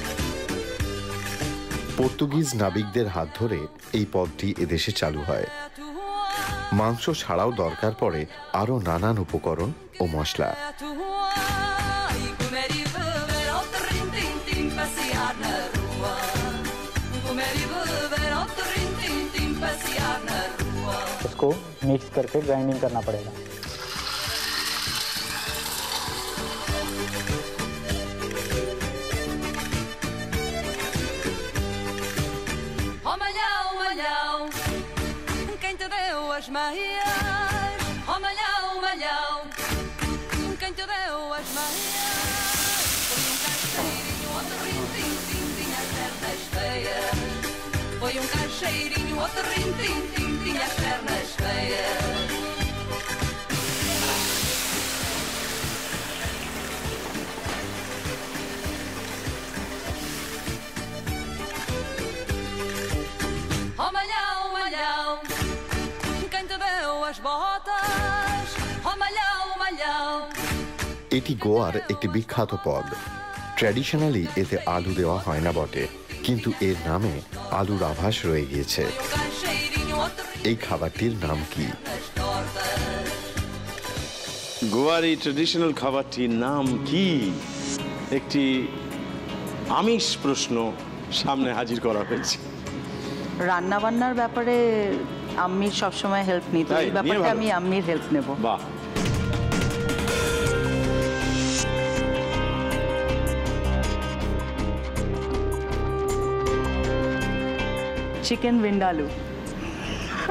পর্তুগিজ নাবিকদের হাত ধরে এই পদটি এদেশে চালু হয়। মাংস ছাড়াও দরকার পড়ে আরও নানান উপকরণ ও মশলা। इसको मिक्स करके ग्राइंडिंग करना पड़ेगा। as Mahias, oh malhão, malhão, quem te deu as Mahias? Foi caixeirinho, outro rim-tim-tim, tinha as pernas feias. Foi caixeirinho, outro rim-tim-tim, tinha as pernas feias. Oh malhão, malhão, quem te deu as botas? Oh malhão, malhão. এটি গোয়ার একটি বিখ্যাত পদ। Traditionally এতে আলু দেওয়া হয় না বটে, কিন্তু এর নামে আলুর আভাস রয়ে গিয়েছে। এই খাবারটির নাম কি? গোয়ার এই ট্র্যাডিশনাল খাবারটির নাম কি? একটি আমিষ প্রশ্ন সামনে হাজির করা হয়েছে। রান্না বান্নার ব্যাপারে আম্মির সবসময় হেল্প নিত, এই ব্যাপারটা আমি আম্মির হেল্প নেব। বাহ, চিকেন ভিন্ডালু।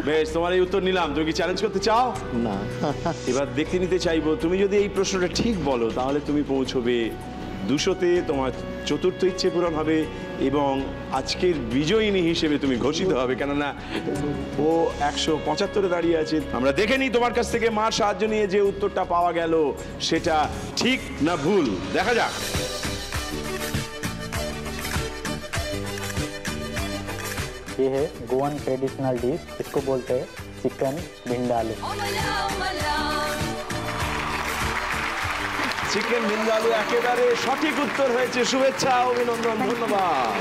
বেশ, তোমার এই উত্তর নিলাম। তুমি কি চ্যালেঞ্জ করতে চাও? না। এবার দেখতে নিতে চাইবো, তুমি যদি এই প্রশ্নটা ঠিক বলো তাহলে তুমি পৌঁছবে 200-তে, তোমার চতুর্থ ইচ্ছে পূরণ হবে এবং আজকের বিজয়িনী হিসেবে তুমি ঘোষিত হবে, কেননা ও 175-এ দাঁড়িয়ে আছে। আমরা দেখে নিই তোমার কাছ থেকে মার সাহায্য নিয়ে যে উত্তরটা পাওয়া গেল সেটা ঠিক না ভুল। দেখা যাক। ये है गोवन ट्रेडिशनल डिश, इसको बोलते हैं चिकन भिंडालू। চিকেন ভিন্দালু একেবারে সঠিক উত্তর হয়েছে। শুভেচ্ছা, অভিনন্দন, ধন্যবাদ।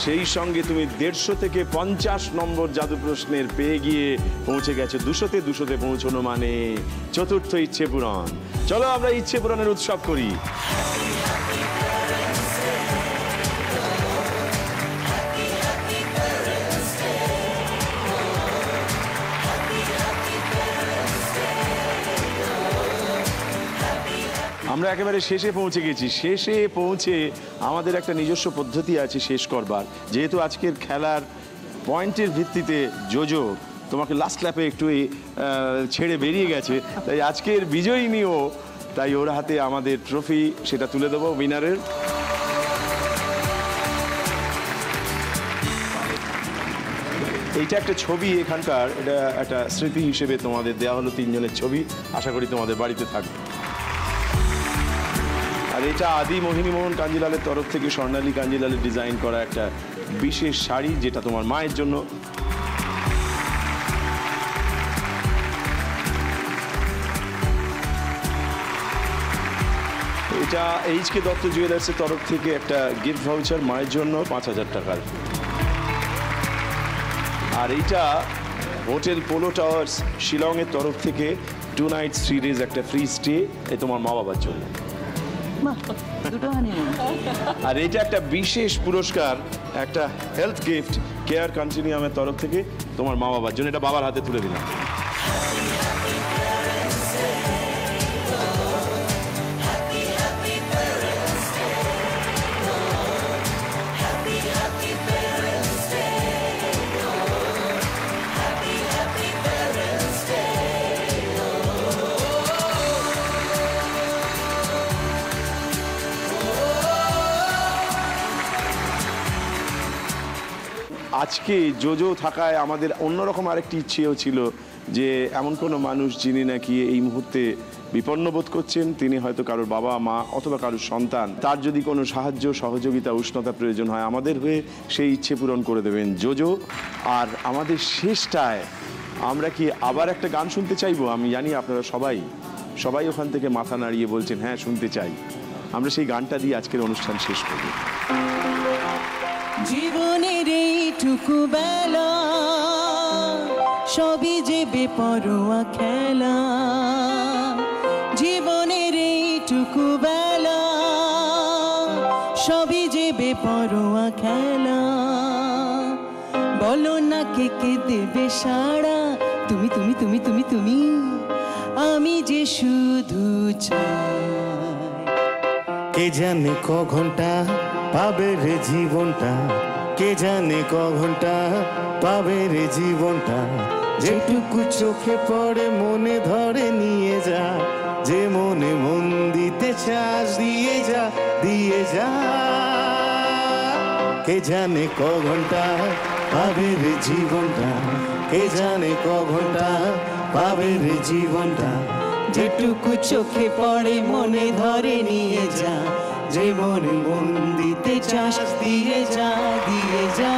সেই সঙ্গে তুমি 150 থেকে 50 নম্বর জাদু প্রশ্নের পেয়ে গিয়ে পৌঁছে গেছে 200-তে। 200-তে পৌঁছানো মানে চতুর্থ ইচ্ছে পূরণ। চলো আমরা ইচ্ছে পূরণের উৎসব করি। আমরা একেবারে শেষে পৌঁছে গেছি। শেষে পৌঁছে আমাদের একটা নিজস্ব পদ্ধতি আছে শেষ করবার। যেহেতু আজকের খেলার পয়েন্টের ভিত্তিতে জোজো তোমাকে লাস্ট ল্যাপে একটু ছেড়ে বেরিয়ে গেছে, তাই আজকের বিজয়ী নিয়েও তাই ওর হাতে আমাদের ট্রফি সেটা তুলে দেবো উইনারের। এইটা একটা ছবি এখানকার, এটা একটা স্মৃতি হিসেবে তোমাদের দেওয়া হলো 3 জনের ছবি। আশা করি তোমাদের বাড়িতে থাকবে। আর এটা আদি মোহিনীমোহন কাঞ্জিলালের তরফ থেকে স্বর্ণালী কাঞ্জিলালের ডিজাইন করা একটা বিশেষ শাড়ি, যেটা তোমার মায়ের জন্য। এটা এইচকে দত্ত জুয়েলার্সের তরফ থেকে একটা গিফট ভাউচার মায়ের জন্য 5000 টাকার। আর এইটা হোটেল পোলো টাওয়ার্স শিলংয়ের তরফ থেকে 2 nights 3 days একটা ফ্রি স্টে, এই তোমার মা বাবার জন্য। আর এটা একটা বিশেষ পুরস্কার, একটা হেলথ গিফট কেয়ার কন্টিনিউমের তরফ থেকে তোমার মা বাবার জন্য। এটা বাবার হাতে তুলে দিলাম। আজকে জোজো থাকায় আমাদের অন্যরকম আরেকটি ইচ্ছেও ছিল যে এমন কোনো মানুষ যিনি নাকি এই মুহূর্তে বিপন্ন বোধ করছেন, তিনি হয়তো কারোর বাবা মা অথবা কারোর সন্তান, তার যদি কোনো সাহায্য সহযোগিতা উষ্ণতা প্রয়োজন হয় আমাদের হয়ে সেই ইচ্ছে পূরণ করে দেবেন জোজো। আর আমাদের শেষটায় আমরা কি আবার একটা গান শুনতে চাইবো? আমি জানি আপনারা সবাই ওখান থেকে মাথা নাড়িয়ে বলছেন হ্যাঁ শুনতে চাই। আমরা সেই গানটা দিয়ে আজকের অনুষ্ঠান শেষ করব। জীবনের এইটুকু বেলা সবই যে বেপরোয়া খেলা, জীবনের এইটুকু বেলা সবই যে বেপরোয়া খেলা। বলো না কে কে দেবে সাড়া, তুমি তুমি তুমি তুমি তুমি, আমি যে শুধু চাই। কে জানে ক ঘন্টা পাবে রে জীবনটা, কে জানে ক ঘন্টা পাবে রে জীবনটা, যেটুকু চোখে পড়ে মনে ধরে নিয়ে যা, যে মনে মন দিতে চাস দিয়ে যা দিয়ে যা। কে জানে ক ঘন্টা পাবে রে জীবনটা, কে জানে ক ঘন্টা পাবে রে জীবনটা, যেটুকু চোখে পড়ে মনে ধরে নিয়ে যা, যে মনে মন দিতে চাস দিয়ে যা দিয়ে যা।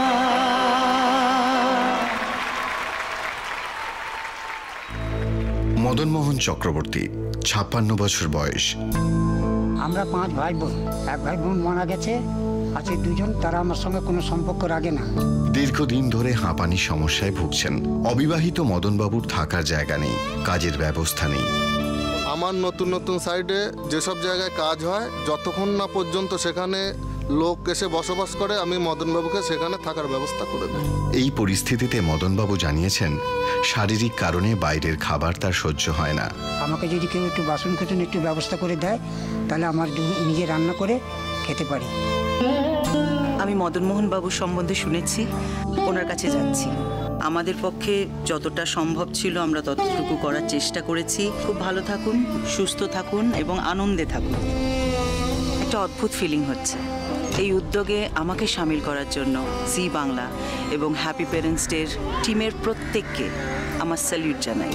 মদনমোহন চক্রবর্তী, 56 বছর বয়স। আমরা 5 ভাই বোন, এক ভাই বোন মারা গেছে, আছে 2 জন, তারা আমার সঙ্গে কোনো সম্পর্ক রাখে না। দীর্ঘদিন ধরে হাঁপানি সমস্যায় ভুগছেন। অবিবাহিত মদনবাবুর থাকার জায়গা নেই, কাজের ব্যবস্থা নেই। আমার নতুন নতুন সাইডে যেসব জায়গায় কাজ হয়, যতক্ষণ না পর্যন্ত সেখানে লোক এসে বসবাস করে, আমি মদনবাবুকে সেখানে থাকার ব্যবস্থা করে দিই। এই পরিস্থিতিতে মদনবাবু জানিয়েছেন শারীরিক কারণে বাইরের খাবার তার সহ্য হয় না। আমাকে যদি কেউ একটু বাসন কোসন একটু ব্যবস্থা করে দেয়, তাহলে আমার নিজে রান্না করে খেতে পারি। আমি মদনমোহন বাবুর সম্বন্ধে শুনেছি, ওনার কাছে যাচ্ছি। আমাদের পক্ষে যতটা সম্ভব ছিল আমরা ততটুকু করার চেষ্টা করেছি। খুব ভালো থাকুন, সুস্থ থাকুন এবং আনন্দে থাকুন। একটা অদ্ভুত ফিলিং হচ্ছে। এই উদ্যোগে আমাকে সামিল করার জন্য জি বাংলা এবং হ্যাপি প্যারেন্টস ডের টিমের প্রত্যেককে আমার স্যালিউট জানাই।